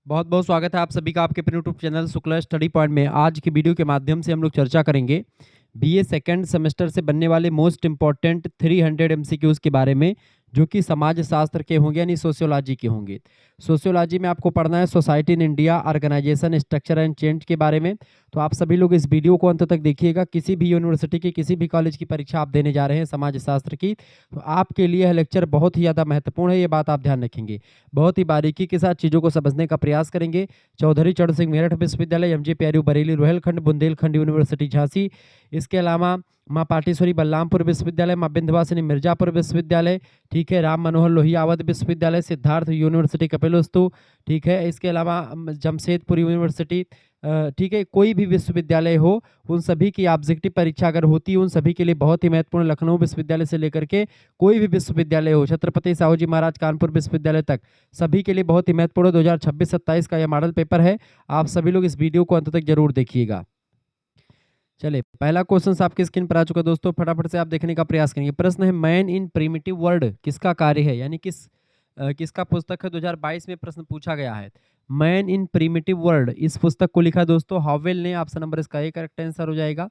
बहुत बहुत स्वागत है आप सभी का आपके अपने YouTube channel Shukla study point में। आज की वीडियो के माध्यम से हम लोग चर्चा करेंगे बीए सेकंड सेमेस्टर से बनने वाले मोस्ट इंपॉर्टेंट 300 एमसीक्यूज के बारे में, जो कि समाज शास्त्र के होंगे यानी सोशियोलॉजी के होंगे। सोशियोलॉजी में आपको पढ़ना है society in India, organization, structure and change के बारे में। तो आप सभी लोग इस वीडियो को अंत तक देखिएगा। किसी भी यूनिवर्सिटी की, किसी भी कॉलेज की परीक्षा आप देने जा रहे हैं समाज शास्त्र की, तो आपके लिए यह लेक्चर बहुत ही ज़्यादा महत्वपूर्ण है। ये बात आप ध्यान रखेंगे, बहुत ही बारीकी के साथ चीज़ों को समझने का प्रयास करेंगे। चौधरी चरण सिंह मेरठ विश्वविद्यालय, MG PRU Bareilly Rohilkhand, Bundelkhand university Jhansi, इसके अलावा माँ पाटेश्वरी बलरामपुर विश्वविद्यालय, माँ विंध्यवासिनी मिर्जापुर विश्वविद्यालय, ठीक है, राम मनोहर लोहिया अवध विश्वविद्यालय, सिद्धार्थ यूनिवर्सिटी कपिलवस्तु, ठीक है, इसके अलावा जमशेदपुर यूनिवर्सिटी, ठीक है, कोई भी विश्वविद्यालय हो, उन सभी की ऑब्जेक्टिव परीक्षा अगर होती है उन सभी के लिए बहुत ही महत्वपूर्ण। लखनऊ विश्वविद्यालय से लेकर के कोई भी विश्वविद्यालय हो, छत्रपति साहू जी महाराज कानपुर विश्वविद्यालय तक, सभी के लिए बहुत ही महत्वपूर्ण 2026-27 का यह मॉडल पेपर है। आप सभी लोग इस वीडियो को अंत तक जरूर देखिएगा। चलिए, पहला क्वेश्चन आपकी स्क्रीन पर आ चुका दोस्तों, फटाफट से आप देखने का प्रयास करेंगे। प्रश्न है, मैन इन प्रिमिटिव वर्ल्ड किसका कार्य है, यानी किसका पुस्तक है। 2022 में प्रश्न पूछा गया है। मैन इन प्रिमिटिव वर्ल्ड, इस पुस्तक को लिखा दोस्तों हॉवेल ने। ऑप्शन नंबर इसका ए करेक्ट आंसर हो जाएगा।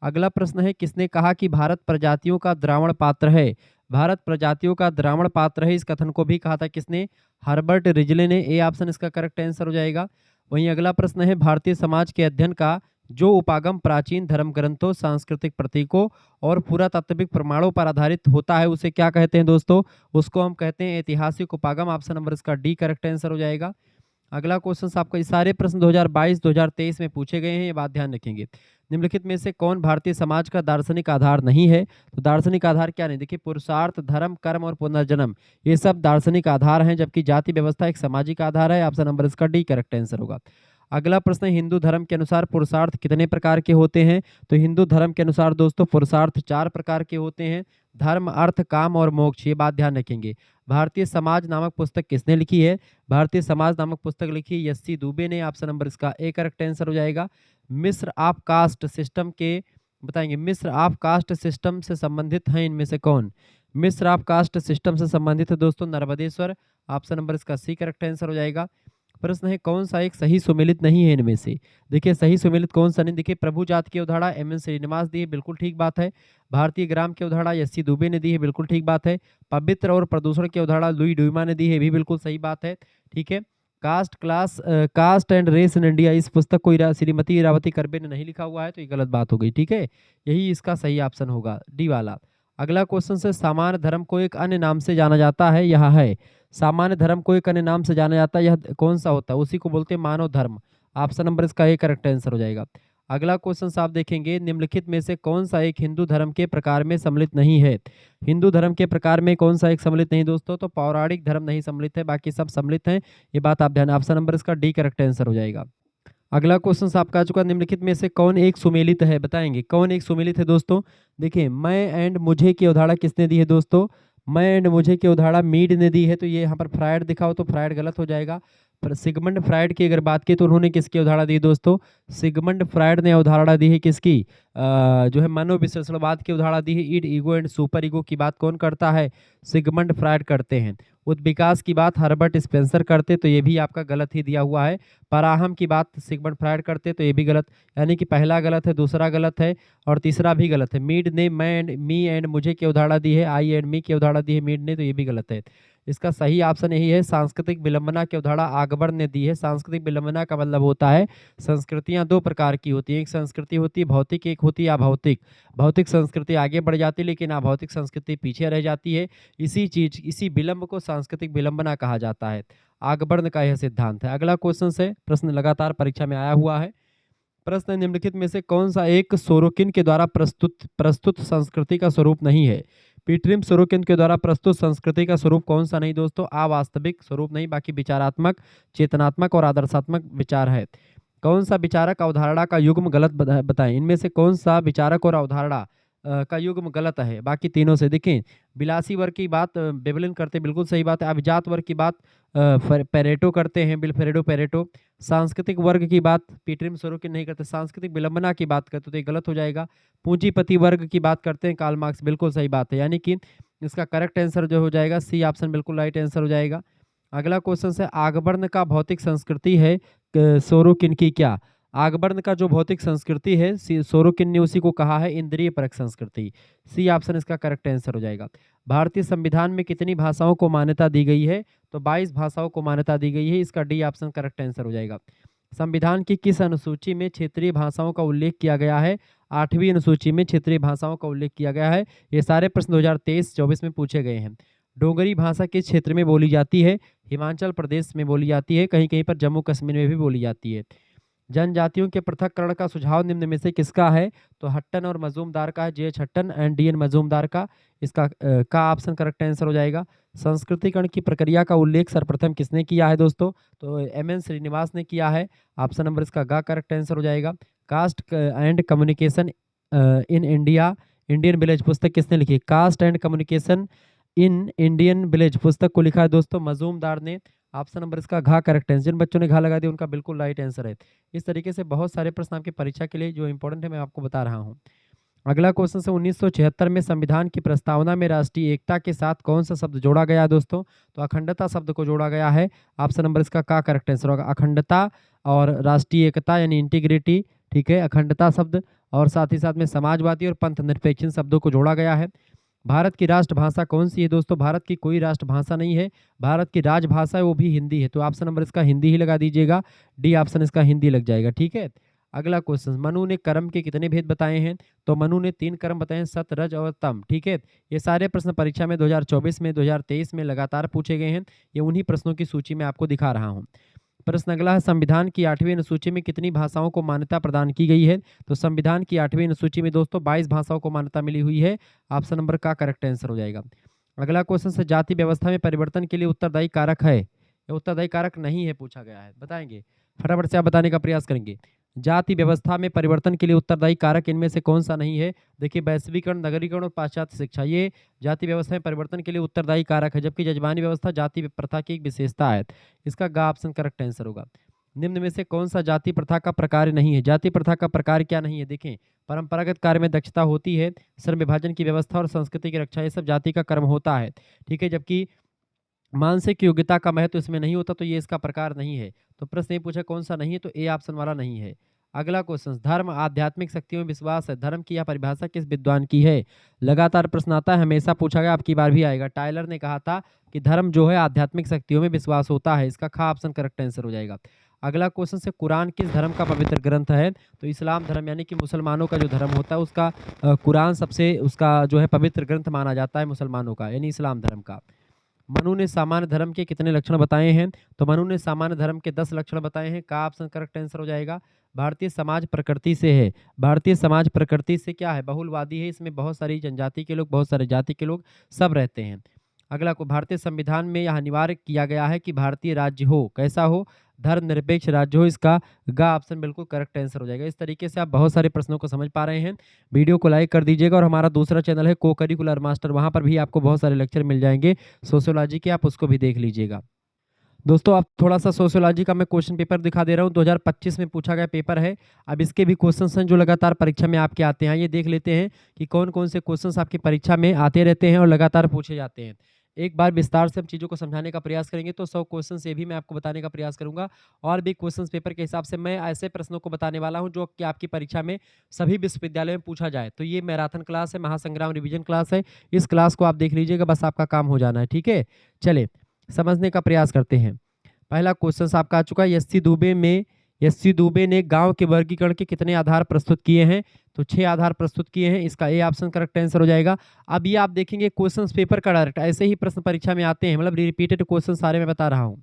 अगला प्रश्न है, किसने कहा कि भारत प्रजातियों का द्रावण पात्र है। भारत प्रजातियों का द्रावण पात्र है, इस कथन को भी कहा था किसने, हर्बर्ट रिजले ने। ए ऑप्शन इसका करेक्ट आंसर हो जाएगा। वहीं अगला प्रश्न है, भारतीय समाज के अध्ययन का जो उपागम प्राचीन धर्म ग्रंथों, सांस्कृतिक प्रतीकों और पुरातात्विक प्रमाणों पर आधारित होता है, उसे क्या कहते हैं दोस्तों, उसको हम कहते हैं ऐतिहासिक उपागम। ऑप्शन नंबर इसका डी करेक्ट आंसर हो जाएगा। अगला क्वेश्चन आपका, ये सारे प्रश्न 2022-2023 में पूछे गए हैं, ये बात ध्यान रखेंगे। निम्नलिखित में से कौन भारतीय समाज का दार्शनिक आधार नहीं है। तो दार्शनिक आधार क्या नहीं, देखिए पुरुषार्थ, धर्म, कर्म और पुनर्जन्म, ये सब दार्शनिक आधार हैं, जबकि जाति व्यवस्था एक सामाजिक आधार है। ऑप्शन नंबर इसका डी करेक्ट आंसर होगा। अगला प्रश्न है, हिंदू धर्म के अनुसार पुरुषार्थ कितने प्रकार के होते हैं। तो हिंदू धर्म के अनुसार दोस्तों पुरुषार्थ 4 प्रकार के होते हैं, धर्म, अर्थ, काम और मोक्ष, ये बात ध्यान रखेंगे। भारतीय समाज नामक पुस्तक किसने लिखी है। भारतीय समाज नामक पुस्तक लिखी यस्सी दुबे ने। ऑप्शन नंबर इसका ए करेक्ट आंसर हो जाएगा। मिस्र ऑफ कास्ट सिस्टम के बताएंगे, मिस्र ऑफ कास्ट सिस्टम से संबंधित हैं इनमें से कौन। मिस्र ऑफ कास्ट सिस्टम से संबंधित है दोस्तों नर्मदेश्वर। ऑप्शन नंबर इसका सी करेक्ट आंसर हो जाएगा। प्रश्न है, कौन सा एक सही सुमेलित नहीं है इनमें से। देखिए सही सुमेलित कौन सा नहीं, देखिए प्रभु जात की अवधारणा MN श्रीनिवास दी है, बिल्कुल ठीक बात है। भारतीय ग्राम की अवधारणा यस्सी दुबे ने दी है, बिल्कुल ठीक बात है। पवित्र और प्रदूषण की अवधारणा लुई डुइमा ने दी है, भी बिल्कुल सही बात है। ठीक है, caste and race in India, इस पुस्तक को श्रीमती इरावती करबे ने नहीं लिखा हुआ है, तो ये गलत बात हो गई। ठीक है, यही इसका सही ऑप्शन होगा, डी वाला। अगला क्वेश्चन से, सामान्य धर्म को एक अन्य नाम से जाना जाता है, यह है। सामान्य धर्म को एक अन्य नाम से जाना जाता है, यह कौन सा होता है, उसी को बोलते हैं मानव धर्म। ऑप्शन नंबर इसका ए करेक्ट आंसर हो जाएगा। अगला क्वेश्चन आप देखेंगे, निम्नलिखित में से कौन सा एक हिंदू धर्म के प्रकार में सम्मिलित नहीं है। हिंदू धर्म के प्रकार में कौन सा एक सम्मिलित नहीं दोस्तों, तो पौराणिक धर्म नहीं सम्मिलित है, बाकी सब सम्मिलित हैं, ये बात आप ध्यान। ऑप्शन नंबर इसका डी करेक्ट आंसर हो जाएगा। अगला क्वेश्चन आपका आ चुका, निम्नलिखित में से कौन एक सुमेलित है, बताएंगे कौन एक सुमेलित है दोस्तों। देखिए, मैं एंड मुझे की अवधारणा किसने दी है दोस्तों, मैं एंड मुझे की अवधारणा मीड ने दी है, तो ये यहाँ पर फ्रायड दिखा हो तो फ्रायड गलत हो जाएगा। पर सिगमंड फ्रायड की अगर बात की तो उन्होंने किसकी अवधारणा दी दोस्तों, सिगमंड फ्रायड ने अवधारणा दी है किसकी, जो है मनोविश्लेषणवाद की अवधारणा दी है। ईड, ईगो एंड सुपर ईगो की बात कौन करता है, सिगमंड फ्रायड करते हैं। उद्विकास की बात हर्बर्ट स्पेंसर करते, तो ये भी आपका गलत ही दिया हुआ है। पराहम की बात सिगमंड फ्रायड करते, तो ये भी गलत, यानी कि पहला गलत है, दूसरा गलत है और तीसरा भी गलत है। मीड ने मैं एंड मी एंड मुझे की अवधारणा दी है, आई एंड मी की अवधारणा दी है मीड ने, तो ये भी गलत है। इसका सही ऑप्शन यही है, सांस्कृतिक विलंबना की अवधारणा अकबर ने दी है। सांस्कृतिक विलंबना का मतलब होता है, संस्कृतियां दो प्रकार की होती हैं, एक संस्कृति होती है भौतिक, एक होती है अभौतिक। भौतिक संस्कृति आगे बढ़ जाती है लेकिन अभौतिक संस्कृति पीछे रह जाती है। इसी विलंब को सांस्कृतिक विलंबना कहा जाता है। अकबर का यह सिद्धांत है। अगला क्वेश्चन है, प्रश्न लगातार परीक्षा में आया हुआ है। प्रश्न निम्नलिखित में से कौन सा एक सोरोकिन के द्वारा प्रस्तुत संस्कृति का स्वरूप नहीं है। पीटरिम सोरोकिन के द्वारा प्रस्तुत संस्कृति का स्वरूप कौन सा नहीं दोस्तों, अवास्तविक स्वरूप नहीं, बाकी विचारात्मक, चेतनात्मक और आदर्शात्मक विचार है। कौन सा विचारक अवधारणा का युग्म गलत बताएं, इनमें से कौन सा विचारक और अवधारणा का युग्म गलत है बाकी तीनों से। देखें, विलासी वर्ग की बात बेबलिन करते, बिल्कुल सही बात है। अभिजात वर्ग की बात पेरेटो करते हैं, विल्फ्रेडो पेरेटो। सांस्कृतिक वर्ग की बात पीटरिम सोरोकिन नहीं करते। सांस्कृतिक विलंबना की बात करते तो ये गलत हो जाएगा। पूंजीपति वर्ग की बात करते हैं कार्ल मार्क्स, बिल्कुल सही बात है, यानी कि इसका करेक्ट आंसर जो हो जाएगा सी ऑप्शन बिल्कुल राइट आंसर हो जाएगा। अगला क्वेश्चन है आगबर्न का भौतिक संस्कृति है सोरोकिन की क्या? आगबर्न का जो भौतिक संस्कृति है सोरोकिन ने उसी को कहा है इंद्रिय परक संस्कृति। सी ऑप्शन इसका करेक्ट आंसर हो जाएगा। भारतीय संविधान में कितनी भाषाओं को मान्यता दी गई है? तो 22 भाषाओं को मान्यता दी गई है, इसका डी ऑप्शन करेक्ट आंसर हो जाएगा। संविधान की किस अनुसूची में क्षेत्रीय भाषाओं का उल्लेख किया गया है? 8वीं अनुसूची में क्षेत्रीय भाषाओं का उल्लेख किया गया है। ये सारे प्रश्न 2023-24 में पूछे गए हैं। डोगरी भाषा किस क्षेत्र में बोली जाती है? हिमाचल प्रदेश में बोली जाती है, कहीं कहीं पर जम्मू कश्मीर में भी बोली जाती है। जनजातियों के पृथक्करण का सुझाव निम्न में से किसका है? तो हट्टन और मजूमदार का है, J H Hutton and D N Majumdar का। इसका का ऑप्शन करेक्ट आंसर हो जाएगा। संस्कृतिकरण की प्रक्रिया का उल्लेख सर्वप्रथम किसने किया है दोस्तों? तो एम एन श्रीनिवास ने किया है। ऑप्शन नंबर इसका गा करेक्ट आंसर हो जाएगा। Caste and communication in India Indian village पुस्तक किसने लिखी? Caste and communication in Indian village पुस्तक को लिखा है दोस्तों मजूमदार ने। ऑप्शन नंबर इसका घा करेक्ट आंसर। जिन बच्चों ने घा लगा दिया उनका बिल्कुल राइट आंसर है। इस तरीके से बहुत सारे प्रश्न आपकी परीक्षा के लिए जो इंपॉर्टेंट है मैं आपको बता रहा हूँ। अगला क्वेश्चन है 1976 में संविधान की प्रस्तावना में राष्ट्रीय एकता के साथ कौन सा शब्द जोड़ा गया दोस्तों? तो अखंडता शब्द को जोड़ा गया है। ऑप्शन नंबर इसका का करेक्ट आंसर होगा। अखंडता और राष्ट्रीय एकता यानी इंटीग्रिटी, ठीक है, अखंडता शब्द और साथ ही साथ में समाजवादी और पंथ निरपेक्ष शब्दों को जोड़ा गया है। भारत की राष्ट्रभाषा कौन सी है दोस्तों? भारत की कोई राष्ट्रभाषा नहीं है, भारत की राजभाषा है वो भी हिंदी है। तो ऑप्शन नंबर इसका हिंदी ही लगा दीजिएगा। डी ऑप्शन इसका हिंदी लग जाएगा, ठीक है। अगला क्वेश्चन, मनु ने कर्म के कितने भेद बताए हैं? तो मनु ने 3 कर्म बताए हैं, सत, रज और तम, ठीक है। ये सारे प्रश्न परीक्षा में 2024 में 2023 में लगातार पूछे गए हैं। ये उन्हीं प्रश्नों की सूची में आपको दिखा रहा हूँ। प्रश्न अगला है संविधान की 8वीं अनुसूची में कितनी भाषाओं को मान्यता प्रदान की गई है? तो संविधान की 8वीं अनुसूची में दोस्तों 22 भाषाओं को मान्यता मिली हुई है। ऑप्शन नंबर का करेक्ट आंसर हो जाएगा। अगला क्वेश्चन से जाति व्यवस्था में परिवर्तन के लिए उत्तरदायी कारक है या उत्तरदायी कारक नहीं है पूछा गया है, बताएंगे? फटाफट से आप बताने का प्रयास करेंगे। जाति व्यवस्था में परिवर्तन के लिए उत्तरदायी कारक इनमें से कौन सा नहीं है? देखिए वैश्वीकरण, नगरीकरण और पाश्चात्य शिक्षा ये जाति व्यवस्था में परिवर्तन के लिए उत्तरदायी कारक है, जबकि जजमानी व्यवस्था जाति प्रथा की एक विशेषता है। इसका गा ऑप्शन करेक्ट आंसर होगा। निम्न में से कौन सा जाति प्रथा का प्रकार नहीं है? जाति प्रथा का प्रकार क्या नहीं है? देखें, परंपरागत कार्य में दक्षता होती है, श्रम विभाजन की व्यवस्था और संस्कृति की रक्षा, ये सब जाति का कर्म होता है, ठीक है। जबकि मानसिक योग्यता का महत्व इसमें नहीं होता, तो ये इसका प्रकार नहीं है। तो प्रश्न ये पूछा कौन सा नहीं है, तो ए ऑप्शन वाला नहीं है। अगला क्वेश्चन, धर्म आध्यात्मिक शक्तियों में विश्वास है, धर्म की यह परिभाषा किस विद्वान की है? लगातार प्रश्न आता है, हमेशा पूछा गया, आपकी बार भी आएगा। टायलर ने कहा था कि धर्म जो है आध्यात्मिक शक्तियों में विश्वास होता है। इसका खा ऑप्शन करेक्ट आंसर हो जाएगा। अगला क्वेश्चन से कुरान किस धर्म का पवित्र ग्रंथ है? तो इस्लाम धर्म यानी कि मुसलमानों का जो धर्म होता है उसका कुरान सबसे उसका जो है पवित्र ग्रंथ माना जाता है मुसलमानों का, यानी इस्लाम धर्म का। मनु ने सामान्य धर्म के कितने लक्षण बताए हैं? तो मनु ने सामान्य धर्म के 10 लक्षण बताए हैं। का ऑप्शन करेक्ट आंसर हो जाएगा। भारतीय समाज प्रकृति से है, भारतीय समाज प्रकृति से क्या है? बहुलवादी है, इसमें बहुत सारी जनजाति के लोग, बहुत सारे जाति के लोग सब रहते हैं। अगला को भारतीय संविधान में यह अनिवार्य किया गया है कि भारतीय राज्य हो, कैसा हो? धर्मनिरपेक्ष राज्य हो। इसका गा ऑप्शन बिल्कुल करेक्ट आंसर हो जाएगा। इस तरीके से आप बहुत सारे प्रश्नों को समझ पा रहे हैं। वीडियो को लाइक कर दीजिएगा और हमारा दूसरा चैनल है को करिकुलर मास्टर, वहाँ पर भी आपको बहुत सारे लेक्चर मिल जाएंगे सोशियोलॉजी के, आप उसको भी देख लीजिएगा। दोस्तों आप थोड़ा सा सोशियोलॉजी का मैं क्वेश्चन पेपर दिखा दे रहा हूँ, 2025 में पूछा गया पेपर है। अब इसके भी क्वेश्चंस हैं जो लगातार परीक्षा में आपके आते हैं। ये देख लेते हैं कि कौन कौन से क्वेश्चंस आपकी परीक्षा में आते रहते हैं और लगातार पूछे जाते हैं। एक बार विस्तार से हम चीज़ों को समझाने का प्रयास करेंगे तो 100 क्वेश्चन से भी मैं आपको बताने का प्रयास करूंगा। और भी क्वेश्चन पेपर के हिसाब से मैं ऐसे प्रश्नों को बताने वाला हूं जो कि आपकी परीक्षा में सभी विश्वविद्यालयों में पूछा जाए। तो ये मैराथन क्लास है, महासंग्राम रिवीजन क्लास है। इस क्लास को आप देख लीजिएगा, बस आपका काम हो जाना है, ठीक है। चले समझने का प्रयास करते हैं। पहला क्वेश्चन आपका आ चुका है, एस.सी. दुबे ने गांव के वर्गीकरण के कितने आधार प्रस्तुत किए हैं? तो 6 आधार प्रस्तुत किए हैं। इसका ए ऑप्शन करेक्ट आंसर हो जाएगा। अब ये आप देखेंगे क्वेश्चन पेपर का डायरेक्ट ऐसे ही प्रश्न परीक्षा में आते हैं, मतलब रिपीटेड क्वेश्चन सारे मैं बता रहा हूँ।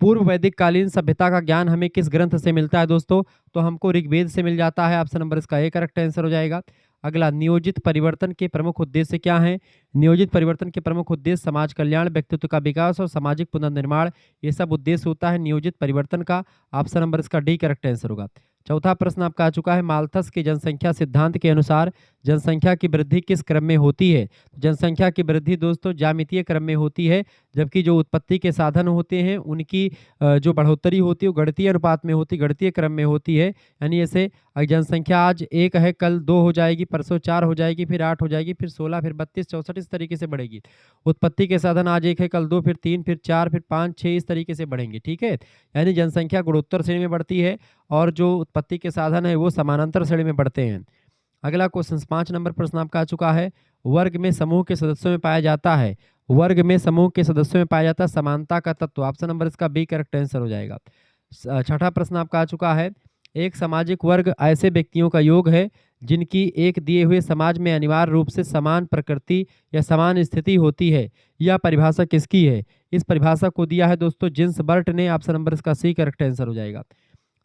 पूर्व वैदिक कालीन सभ्यता का ज्ञान हमें किस ग्रंथ से मिलता है दोस्तों? तो हमको ऋग्वेद से मिल जाता है। ऑप्शन नंबर इसका ए करेक्ट आंसर हो जाएगा। अगला, नियोजित परिवर्तन के प्रमुख उद्देश्य क्या हैं? नियोजित परिवर्तन के प्रमुख उद्देश्य समाज कल्याण, व्यक्तित्व का विकास और सामाजिक पुनर्निर्माण, ये सब उद्देश्य होता है नियोजित परिवर्तन का। ऑप्शन नंबर इसका डी करेक्ट आंसर होगा। चौथा प्रश्न आपका आ चुका है, माल्थस के जनसंख्या सिद्धांत के अनुसार जनसंख्या की वृद्धि किस क्रम में होती है? जनसंख्या की वृद्धि दोस्तों ज्यामितीय क्रम में होती है, जबकि जो उत्पत्ति के साधन होते हैं उनकी जो बढ़ोतरी होती है वो गणितीय अनुपात में होती, गणितीय क्रम में होती है। यानी जैसे जनसंख्या आज 1 है, कल 2 हो जाएगी, परसों 4 हो जाएगी, फिर 8 हो जाएगी, फिर 16, फिर 32, 64 इस तरीके से बढ़ेगी। उत्पत्ति के साधन आज 1 है, कल 2, फिर 3, फिर 4, फिर 5, 6 इस तरीके से बढ़ेंगे, ठीक है। यानी जनसंख्या गुणोत्तर श्रेणी में बढ़ती है और जो उत्पत्ति के साधन है वो समानांतर श्रेणी में बढ़ते हैं। अगला क्वेश्चन 5 नंबर प्रश्न आपका आ चुका है। वर्ग में समूह के सदस्यों में पाया जाता है, वर्ग में समूह के सदस्यों में पाया जाता है समानता का तत्व। ऑप्शन नंबर इसका बी करेक्ट आंसर हो जाएगा। छठा प्रश्न आपका आ चुका है। एक सामाजिक वर्ग ऐसे व्यक्तियों का योग है जिनकी एक दिए हुए समाज में अनिवार्य रूप से समान प्रकृति या समान स्थिति होती है। यह परिभाषा किसकी है? इस परिभाषा को दिया है दोस्तों जिन्सबर्ट ने। ऑप्शन नंबर इसका सी करेक्ट आंसर हो जाएगा।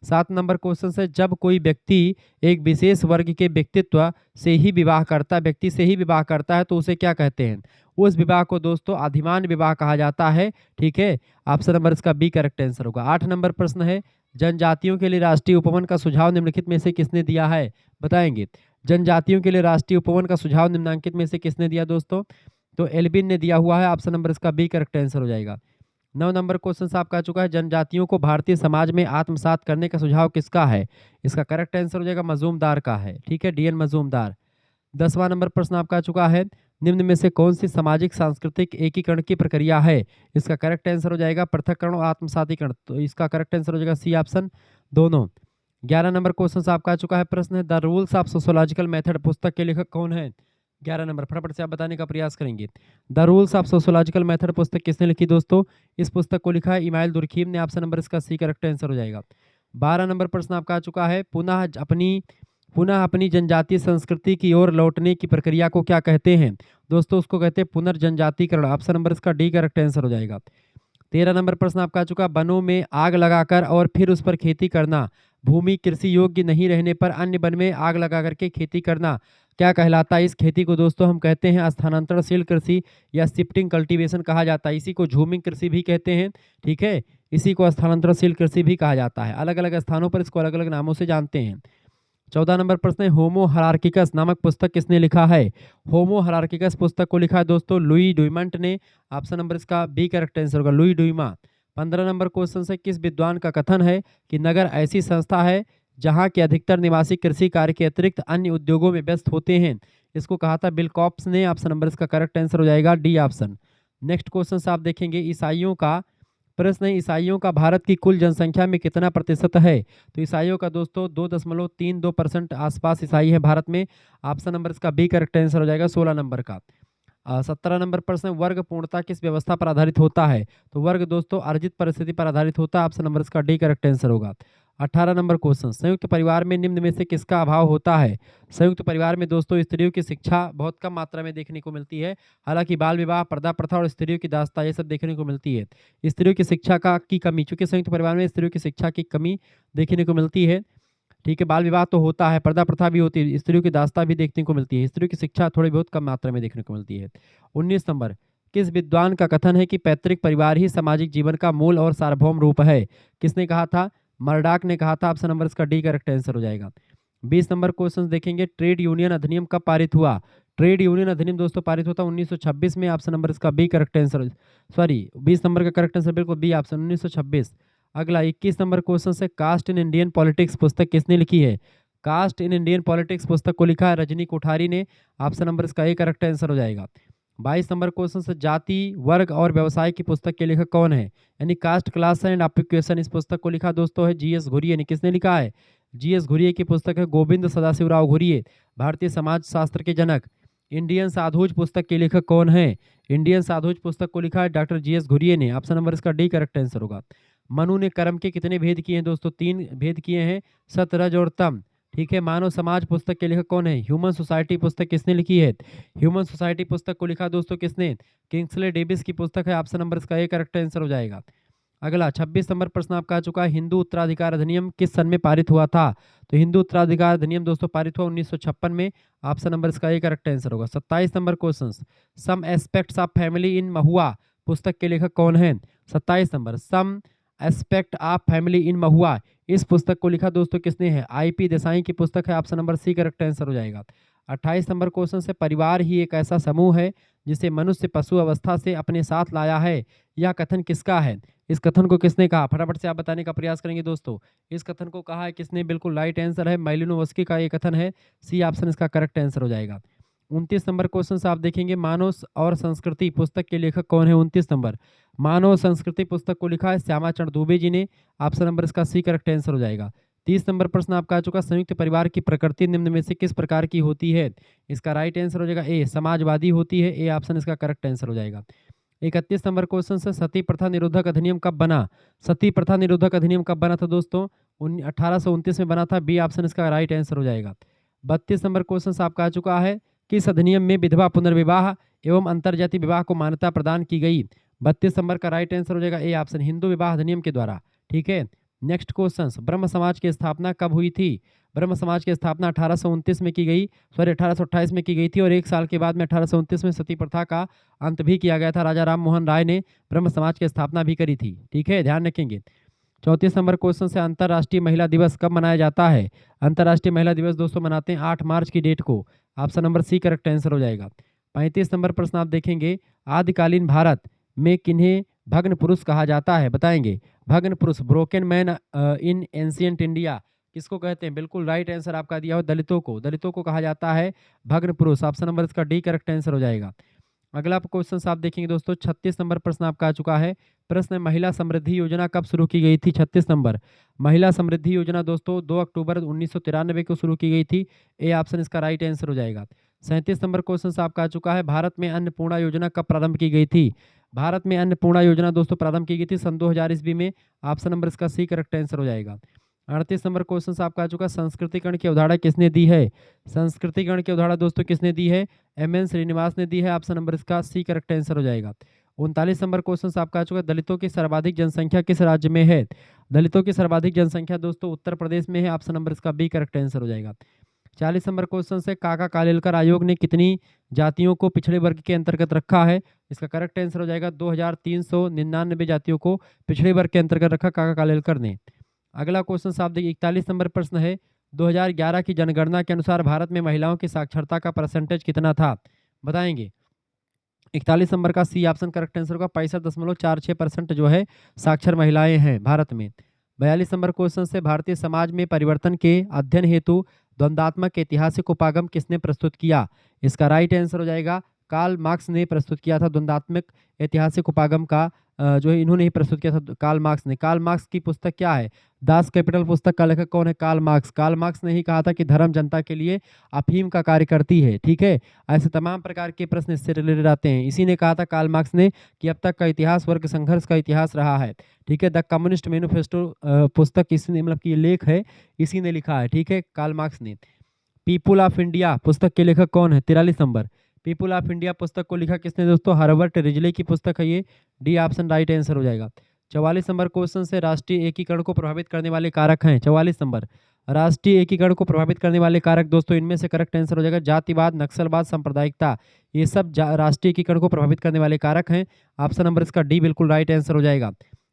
7 नंबर क्वेश्चन से जब कोई व्यक्ति एक विशेष वर्ग के व्यक्तित्व से ही विवाह करता व्यक्ति से ही विवाह करता है तो उसे क्या कहते हैं? उस विवाह को दोस्तों अधिमान विवाह कहा जाता है, ठीक है। ऑप्शन नंबर इसका बी करेक्ट आंसर होगा। 8 नंबर प्रश्न है जनजातियों के लिए राष्ट्रीय उपवन का सुझाव निम्नलिखित में से किसने दिया है? बताएंगे। जनजातियों के लिए राष्ट्रीय उपवन का सुझाव निम्नांकित में से किसने दिया दोस्तों? तो एल्विन ने दिया हुआ है। ऑप्शन नंबर इसका बी करेक्ट आंसर हो जाएगा। 9 नंबर क्वेश्चन आपका आ चुका है। जनजातियों को भारतीय समाज में आत्मसात करने का सुझाव किसका है? इसका करेक्ट आंसर हो जाएगा मजूमदार का है, ठीक है, डीएन मजूमदार। 10वां नंबर प्रश्न आपका आ चुका है। निम्न में से कौन सी सामाजिक सांस्कृतिक एकीकरण की प्रक्रिया है? इसका करेक्ट आंसर हो जाएगा पृथक्करण और आत्मसातीकरण। तो इसका करेक्ट आंसर हो जाएगा सी ऑप्शन दोनों। 11 नंबर क्वेश्चन आपका आ चुका है। प्रश्न है the rules of sociological method पुस्तक के लेखक कौन है? 11 नंबर फटाफट से आप बताने का प्रयास करेंगे। The rules of sociological method पुस्तक किसने लिखी दोस्तों? इस पुस्तक को लिखा है इमाइल दुर्खीम ने। ऑप्शन नंबर इसका सी करेक्ट आंसर हो जाएगा। 12 नंबर प्रश्न आपका आ चुका है। पुनः अपनी जनजातीय संस्कृति की ओर लौटने की प्रक्रिया को क्या कहते हैं? दोस्तों उसको कहते हैं पुनर्जनजातीकरण। ऑप्शन नंबर इसका डी करेक्ट आंसर हो जाएगा। 13 नंबर प्रश्न आपका आ चुका। वनों में आग लगाकर और फिर उस पर खेती करना, भूमि कृषि योग्य नहीं रहने पर अन्य वन में आग लगा करके खेती करना क्या कहलाता है? इस खेती को दोस्तों हम कहते हैं स्थानांतरणशील कृषि या शिफ्टिंग कल्टीवेशन कहा जाता है। इसी को झूमिंग कृषि भी कहते हैं, ठीक है। इसी को स्थानांतरणशील कृषि भी कहा जाता है। अलग अलग स्थानों पर इसको अलग अलग नामों से जानते हैं। 14 नंबर प्रश्न है होमो हरार्किकस नामक पुस्तक किसने लिखा है? होमो हरार्किकस पुस्तक को लिखा है दोस्तों लुई ड्यूमंट ने। ऑप्शन नंबर इसका बी करेक्ट आंसर होगा, लुई ड्यूमा। 15 नंबर क्वेश्चन से किस विद्वान का कथन है कि नगर ऐसी संस्था है जहां के अधिकतर निवासी कृषि कार्य के अतिरिक्त अन्य उद्योगों में व्यस्त होते हैं? इसको कहा था बिलकॉप्स ने। ऑप्शन नंबर इसका करेक्ट आंसर हो जाएगा डी ऑप्शन। नेक्स्ट क्वेश्चन आप देखेंगे ईसाइयों का प्रश्न है ईसाइयों का भारत की कुल जनसंख्या में कितना प्रतिशत है? तो ईसाइयों का दोस्तों 2.32% आसपास ईसाई है भारत में। ऑप्शन नंबर इसका बी करेक्ट आंसर हो जाएगा 16 नंबर का। 17 नंबर प्रश्न वर्ग पूर्णता किस व्यवस्था पर आधारित होता है? तो वर्ग दोस्तों अर्जित परिस्थिति पर आधारित होता है। ऑप्शन नंबर इसका डी करेक्ट आंसर होगा। 18 नंबर क्वेश्चन संयुक्त परिवार में निम्न में से किसका अभाव होता है? संयुक्त परिवार में दोस्तों स्त्रियों की शिक्षा बहुत कम मात्रा में देखने को मिलती है। हालांकि बाल विवाह, पर्दा प्रथा और स्त्रियों की दास्ता ये सब देखने को मिलती है। स्त्रियों की शिक्षा की कमी, चूंकि संयुक्त परिवार में स्त्रियों की शिक्षा की कमी देखने को मिलती है, ठीक है। बाल विवाह तो होता है, पर्दा प्रथा भी होती है, स्त्रियों की दास्ता भी देखने को मिलती है। स्त्रियों की शिक्षा थोड़ी बहुत कम मात्रा में देखने को मिलती है। 19 नंबर किस विद्वान का कथन है कि पैतृक परिवार ही सामाजिक जीवन का मूल और सार्वभौम रूप है? किसने कहा था? मर्डाक ने कहा था। ऑप्शन नंबर इसका डी करेक्ट आंसर हो जाएगा। 20 नंबर क्वेश्चन देखेंगे ट्रेड यूनियन अधिनियम कब पारित हुआ? ट्रेड यूनियन अधिनियम दोस्तों पारित होता 1926 में। ऑप्शन नंबर इसका बी करेक्ट आंसर, 20 नंबर का करेक्ट आंसर बिल्कुल बी ऑप्शन 1926। अगला 21 नंबर क्वेश्चन से कास्ट इन इंडियन पॉलिटिक्स पुस्तक किसने लिखी है? कास्ट इन इंडियन पॉलिटिक्स पुस्तक को लिखा है रजनी कोठारी ने। ऑप्शन नंबर इसका ए करेक्ट आंसर हो जाएगा। 22 नंबर क्वेश्चन से जाति वर्ग और व्यवसाय की पुस्तक के लेखक कौन है? यानी कास्ट क्लास एंड ऑक्यूपेशन इस पुस्तक को लिखा दोस्तों है जीएस घुरिये ने। किसने लिखा है? जीएस घुरिये की पुस्तक है। गोविंद सदाशिवराव घुरिये भारतीय समाज शास्त्र के जनक। इंडियन साधुज पुस्तक के लेखक कौन है? इंडियन साधुज पुस्तक को लिखा है डॉक्टर जीएस घुरिये ने। ऑप्शन नंबर इसका डी करेक्ट आंसर होगा। मनु ने कर्म के कितने भेद किए हैं दोस्तों? 3 भेद किए हैं, सत रज और तम, ठीक है। मानव समाज पुस्तक के लेखक कौन है? ह्यूमन सोसाइटी पुस्तक किसने लिखी है? ह्यूमन सोसाइटी पुस्तक को लिखा दोस्तों किसने? किंग्सले डेविस की पुस्तक है। ऑप्शन नंबर इसका ए करेक्ट आंसर हो जाएगा। अगला 26 नंबर प्रश्न आपका आ चुका है हिंदू उत्तराधिकार अधिनियम किस सन में पारित हुआ था? तो हिंदू उत्तराधिकार अधिनियम दोस्तों पारित हुआ 1956 में। ऑप्शन नंबर इसका ए करेक्ट आंसर होगा। 27 number question some aspects of family in Mahua पुस्तक के लेखक कौन है? 27 number some aspect of family in Mahua इस पुस्तक को लिखा दोस्तों किसने है? आईपी देसाई की पुस्तक है। Option number C correct answer हो जाएगा। 28 नंबर क्वेश्चन से परिवार ही एक ऐसा समूह है जिसे मनुष्य पशु अवस्था से अपने साथ लाया है, यह कथन किसका है? इस कथन को किसने कहा? फटाफट से आप बताने का प्रयास करेंगे दोस्तों। इस कथन को कहा है किसने? बिल्कुल राइट आंसर है मालिनोवस्की का ये कथन है। सी ऑप्शन इसका करेक्ट आंसर हो जाएगा। 29 नंबर क्वेश्चन से आप देखेंगे मानव और संस्कृति पुस्तक के लेखक कौन है? 29 नंबर मानव संस्कृति पुस्तक को लिखा है श्यामाचरण दुबे जी ने। ऑप्शन नंबर इसका सी करेक्ट आंसर हो जाएगा। 30 नंबर प्रश्न आपका आ चुका, संयुक्त परिवार की प्रकृति निम्न में से किस प्रकार की होती है? इसका राइट आंसर हो जाएगा ए समाजवादी होती है। ए ऑप्शन इसका करेक्ट आंसर हो जाएगा। 31 नंबर क्वेश्चन से सती प्रथा निरोधक अधिनियम कब बना? सती प्रथा निरोधक अधिनियम कब बना था दोस्तों? 1829 में बना था। बी ऑप्शन इसका राइट आंसर हो जाएगा। 32 नंबर क्वेश्चन आपका आ चुका है, किस अधिनियम में विधवा पुनर्विवाह एवं अंतर्जातीय विवाह को मान्यता प्रदान की गई? 32 नंबर का राइट आंसर हो जाएगा ए ऑप्शन हिंदू विवाह अधिनियम के द्वारा। ठीक है, नेक्स्ट क्वेश्चन, ब्रह्म समाज की स्थापना कब हुई थी? ब्रह्म समाज की स्थापना 1829 में की गई, सॉरी 1828 में की गई थी और एक साल के बाद में 1829 में सती प्रथा का अंत भी किया गया था। राजा राम मोहन राय ने ब्रह्म समाज की स्थापना भी करी थी। ठीक है, ध्यान रखेंगे। 34 नंबर क्वेश्चन से अंतर्राष्ट्रीय महिला दिवस कब मनाया जाता है? अंतर्राष्ट्रीय महिला दिवस दोस्तों मनाते हैं 8 मार्च की डेट को। Option number C correct answer हो जाएगा। 35 नंबर प्रश्न आप देखेंगे, आदिकालीन भारत में किन्हें भग्न पुरुष कहा जाता है? बताएंगे। भग्न पुरुष broken man in ancient India किसको कहते हैं? बिल्कुल राइट आंसर आपका दिया हो दलितों को। दलितों को कहा जाता है भग्न पुरुष। ऑप्शन नंबर इसका डी करेक्ट आंसर हो जाएगा। अगला क्वेश्चन आप देखेंगे दोस्तों, 36 नंबर प्रश्न आपका आ चुका है। प्रश्न है, महिला समृद्धि योजना कब शुरू की गई थी? 36 नंबर महिला समृद्धि योजना दोस्तों 2 अक्टूबर 1993 को शुरू की गई थी। ए ऑप्शन इसका राइट आंसर हो जाएगा। 37 नंबर क्वेश्चन आपका आ चुका है, भारत में अन्नपूर्णा योजना कब प्रारंभ की गई थी? भारत में अन्नपूर्णा योजना दोस्तों प्रारंभ की गई थी सन 2000 ईस्वी में। ऑप्शन नंबर इसका सी करेक्ट आंसर हो जाएगा। 38 नंबर क्वेश्चन आपका आ चुका, संस्कृतिकरण की अवधारणा किसने दी है? संस्कृतिकरण की अवधारणा दोस्तों किसने दी है? एम.एन. श्रीनिवास ने दी है। ऑप्शन नंबर इसका सी करेक्ट आंसर हो जाएगा। 39 नंबर क्वेश्चन आपका आ चुका, दलितों की सर्वाधिक जनसंख्या किस राज्य में है? दलितों की सर्वाधिक जनसंख्या दोस्तों उत्तर प्रदेश में है। ऑप्शन नंबर इसका बी करेक्ट आंसर हो जाएगा। 40 नंबर क्वेश्चन से काका कालेलकर आयोग ने कितनी जातियों को पिछड़े वर्ग के अंतर्गत रखा है? इसका करेक्ट आंसर हो जाएगा 2399 जातियों को पिछड़े वर्ग के अंतर्गत रखा काका कालेलकर ने। अगला क्वेश्चन आप देखिए, 41 नंबर प्रश्न है, 2011 की जनगणना के अनुसार भारत में महिलाओं की साक्षरता का परसेंटेज कितना था? बताएंगे। 41 नंबर का सी ऑप्शन करेक्ट आंसर होगा। 65.46% जो है साक्षर महिलाएं हैं भारत में। 42 नंबर क्वेश्चन से, भारतीय समाज में परिवर्तन के अध्ययन हेतु द्वंद्वात्मक ऐतिहासिक उपागम किसने प्रस्तुत किया? इसका राइट आंसर हो जाएगा कार्ल मार्क्स ने प्रस्तुत किया था द्वंद्वात्मक ऐतिहासिक उपागम का जो है इन्होंने ही प्रस्तुत किया था कार्ल मार्क्स ने। कार्ल मार्क्स की पुस्तक क्या है? दास कैपिटल पुस्तक का लेखक कौन है? Karl Marx. कार्ल मार्क्स ने ही कहा था कि धर्म जनता के लिए अफीम का कार्य करती है। ठीक है, ऐसे तमाम प्रकार के प्रश्न इससे रिलेटेड आते हैं। इसी ने कहा था कार्ल मार्क्स ने कि अब तक का इतिहास वर्ग संघर्ष का इतिहास रहा है। ठीक है, द कम्युनिस्ट मैनिफेस्टो पुस्तक इसने मतलब कि लेख है इसी ने लिखा है। ठीक है, कार्ल मार्क्स ने। पीपुल ऑफ इंडिया पुस्तक के लेखक कौन है? 43 नंबर पीपुल ऑफ इंडिया पुस्तक को लिखा किसने दोस्तों? हर्बर्ट रिजले की पुस्तक है ये। डी ऑप्शन राइट आंसर हो जाएगा। 44 नंबर क्वेश्चन से, राष्ट्रीय एकीकरण को प्रभावित करने वाले कारक हैं। 44 नंबर राष्ट्रीय एकीकरण को प्रभावित करने वाले कारक दोस्तों इनमें से करेक्ट आंसर हो जाएगा जातिवाद, नक्सलवाद, सांप्रदायिकता। ये सब राष्ट्रीय एकीकरण को प्रभावित करने वाले कारक हैं। ऑप्शन नंबर इसका डी बिल्कुल राइट आंसर हो जाएगा।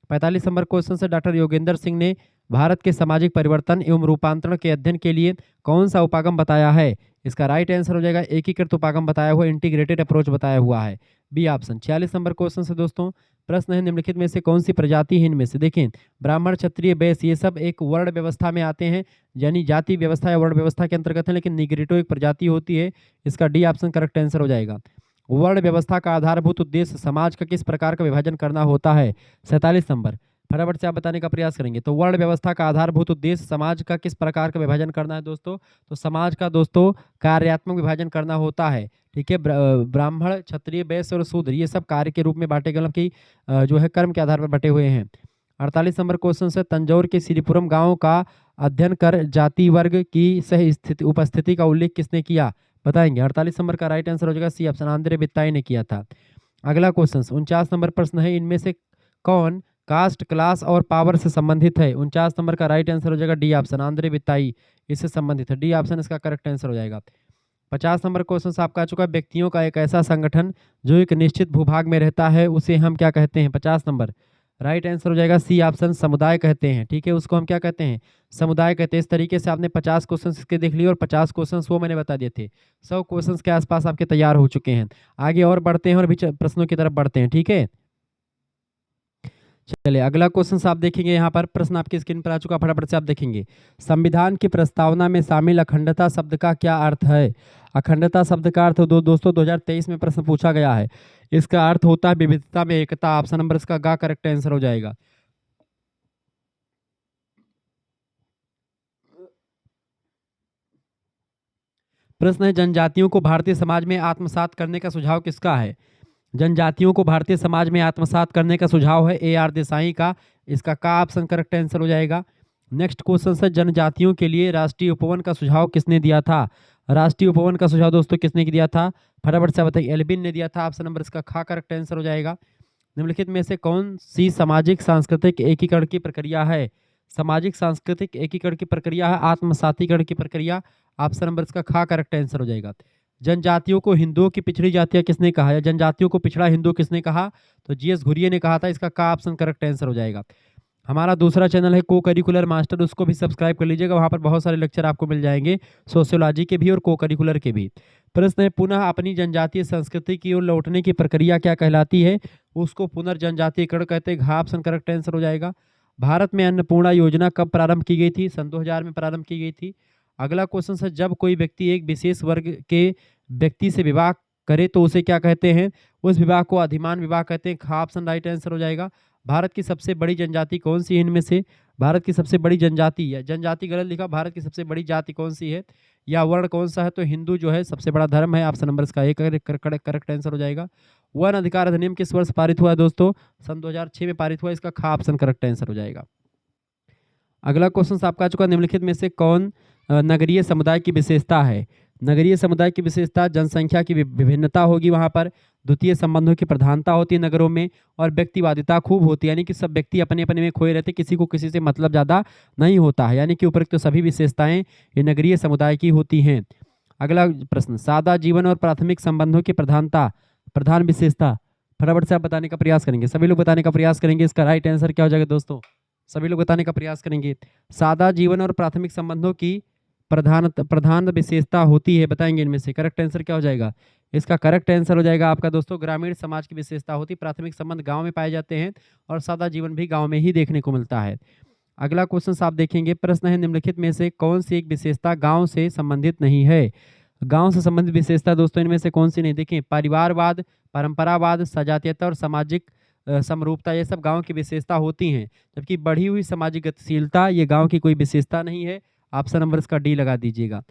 45 नंबर क्वेश्चन से, डॉक्टर योगेंद्र सिंह ने भारत के सामाजिक परिवर्तन एवं रूपांतरण के अध्ययन के लिए कौन सा उपागम बताया है? इसका राइट आंसर हो जाएगा एकीकृत उपागम बताया हुआ, इंटीग्रेटेड अप्रोच बताया हुआ है। B option. 46 नंबर क्वेश्चन से दोस्तों प्रश्न है, निम्नलिखित में से कौन सी प्रजाति है इनमें से? देखें, ब्राह्मण, क्षत्रिय, वैश्य ये सब एक वर्ण व्यवस्था में आते हैं, यानी जाति व्यवस्था या वर्ण व्यवस्था के अंतर्गत है, लेकिन निग्रिटो एक प्रजाति होती है। इसका डी ऑप्शन करेक्ट आंसर हो जाएगा। वर्ण व्यवस्था का आधारभूत उद्देश्य समाज का किस प्रकार का विभाजन करना होता है? 47 नंबर फटाफट से आप बताने का प्रयास करेंगे। तो वर्ण व्यवस्था का आधारभूत उद्देश्य समाज का किस प्रकार का विभाजन करना है दोस्तों? तो समाज का दोस्तों कार्यात्मक विभाजन करना होता है। ठीक है, ब्राह्मण, क्षत्रिय, वैश्य और शूद्र ये सब कार्य के रूप में बांटे गए, मतलब कि जो है कर्म के आधार पर बटे हुए हैं। 48 नंबर क्वेश्चन से, तंजौर के श्रीपुरम गांव का अध्ययन कर जाति वर्ग की सही स्थिति उपस्थिति का उल्लेख किसने किया? बताएंगे। 48 नंबर का राइट आंसर हो जाएगा सी ऑप्शन, आंद्रे बित्ताई ने किया था। अगला क्वेश्चन 49 नंबर प्रश्न है, इनमें से कौन कास्ट, क्लास और पावर से संबंधित है? 49 नंबर का राइट आंसर हो जाएगा डी ऑप्शन, आंद्रे बित्ताई इससे संबंधित है। डी ऑप्शन इसका करेक्ट आंसर हो जाएगा। 50 नंबर क्वेश्चन आपका आ चुका है, व्यक्तियों का एक ऐसा संगठन जो एक निश्चित भूभाग में रहता है उसे हम क्या कहते हैं? 50 नंबर राइट आंसर हो जाएगा सी ऑप्शन, समुदाय कहते हैं। ठीक है, उसको हम क्या कहते हैं, समुदाय कहते हैं। इस तरीके से आपने 50 क्वेश्चन इसके देख लिए और 50 क्वेश्चन वो मैंने बता दिए थे। 100 क्वेश्चन के आसपास आपके तैयार हो चुके हैं। आगे और बढ़ते हैं और भी प्रश्नों की तरफ बढ़ते हैं। ठीक है, चलिए अगला क्वेश्चन आप देखेंगे। यहाँ पर प्रश्न आपकी स्क्रीन पर आ चुका, फटाफट से आप देखेंगे। संविधान की प्रस्तावना में शामिल अखंडता शब्द का क्या अर्थ है? अखंडता शब्द का अर्थ दोस्तों 2023 में प्रश्न पूछा गया है। इसका अर्थ होता है विविधता में एकता। ऑप्शन नंबर इसका गा करेक्ट आंसर हो जाएगा। प्रश्न है, जनजातियों को भारतीय समाज में आत्मसात करने का सुझाव किसका है? जनजातियों को भारतीय समाज में आत्मसात करने का सुझाव है AR देसाई का। इसका का ऑप्शन करेक्ट आंसर हो जाएगा। नेक्स्ट क्वेश्चन है, जनजातियों के लिए राष्ट्रीय उपवन का सुझाव किसने दिया था? राष्ट्रीय उपवन का सुझाव दोस्तों किसने दिया था? फटाफट से बताइए। एल्विन ने दिया था। ऑप्शन नंबर इसका खा करेक्ट आंसर हो जाएगा। निम्नलिखित में से कौन सी सामाजिक सांस्कृतिक एकीकरण की प्रक्रिया है? सामाजिक सांस्कृतिक एकीकरण की प्रक्रिया है आत्मसातीकरण की प्रक्रिया। ऑप्शन नंबर इसका खा करेक्ट आंसर हो जाएगा। जनजातियों को हिंदुओं की पिछड़ी जातियां किसने कहा, या जनजातियों को पिछड़ा हिंदू किसने कहा? तो GS घुरिये ने कहा था। इसका का ऑप्शन करेक्ट आंसर हो जाएगा। हमारा दूसरा चैनल है को करिकुलर मास्टर, उसको भी सब्सक्राइब कर लीजिएगा। वहाँ पर बहुत सारे लेक्चर आपको मिल जाएंगे, सोशियोलॉजी के भी और को करिकुलर के भी। प्रश्न है, पुनः अपनी जनजातीय संस्कृति की ओर लौटने की प्रक्रिया क्या कहलाती है? उसको पुनर्जनजातीयकरण कहते हैं। घा ऑप्शन करेक्ट आंसर हो जाएगा। भारत में अन्नपूर्णा योजना कब प्रारंभ की गई थी? सन 2000 में प्रारंभ की गई थी। अगला क्वेश्चन है, जब कोई व्यक्ति एक विशेष वर्ग के व्यक्ति से विवाह करे तो उसे क्या कहते हैं? उस विवाह को अधिमान विवाह कहते हैं। खा ऑप्शन राइट आंसर हो जाएगा। भारत की सबसे बड़ी जनजाति कौन सी है इनमें से? भारत की सबसे बड़ी जनजाति, या जनजाति गलत लिखा, भारत की सबसे बड़ी जाति कौन सी है या वर्ण कौन सा है? तो हिंदू जो है सबसे बड़ा धर्म है। ऑप्शन नंबर इसका एक करेक्ट आंसर हो जाएगा। वन अधिकार अधिनियम किस वर्ष पारित हुआ है दोस्तों? सन 2006 में पारित हुआ। इसका खा ऑप्शन करेक्ट आंसर हो जाएगा। अगला क्वेश्चन आपका आ चुका, निम्नलिखित में से कौन नगरीय समुदाय की विशेषता है? नगरीय समुदाय की विशेषता जनसंख्या की विभिन्नता होगी, वहाँ पर द्वितीय संबंधों की प्रधानता होती है नगरों में, और व्यक्तिवादिता खूब होती है, यानी कि सब व्यक्ति अपने अपने में खोए रहते, किसी को किसी से मतलब ज़्यादा नहीं होता है, यानी कि उपरोक्त तो सभी विशेषताएं ये नगरीय समुदाय की होती हैं। अगला प्रश्न, सादा जीवन और प्राथमिक संबंधों की प्रधान विशेषता फटाफट से आप बताने का प्रयास करेंगे। सभी लोग बताने का प्रयास करेंगे। इसका राइट आंसर क्या हो जाएगा दोस्तों? सभी लोग बताने का प्रयास करेंगे। सादा जीवन और प्राथमिक संबंधों की प्रधान विशेषता होती है, बताएंगे इनमें से। करेक्ट आंसर क्या हो जाएगा? इसका करेक्ट आंसर हो जाएगा आपका दोस्तों, ग्रामीण समाज की विशेषता होती। प्राथमिक संबंध गांव में पाए जाते हैं और सादा जीवन भी गांव में ही देखने को मिलता है। अगला क्वेश्चन आप देखेंगे। प्रश्न है, निम्नलिखित में से कौन सी एक विशेषता गांव से संबंधित नहीं है? गांव से संबंधित विशेषता दोस्तों इनमें से कौन सी नहीं? देखें, परिवारवाद, परंपरावाद, सजातीयता और सामाजिक समरूपता, ये सब गांव की विशेषता होती हैं, जबकि बढ़ी हुई सामाजिक गतिशीलता ये गांव की कोई विशेषता नहीं है। ऑप्शन नंबर इसका डी लगा दीजिएगा।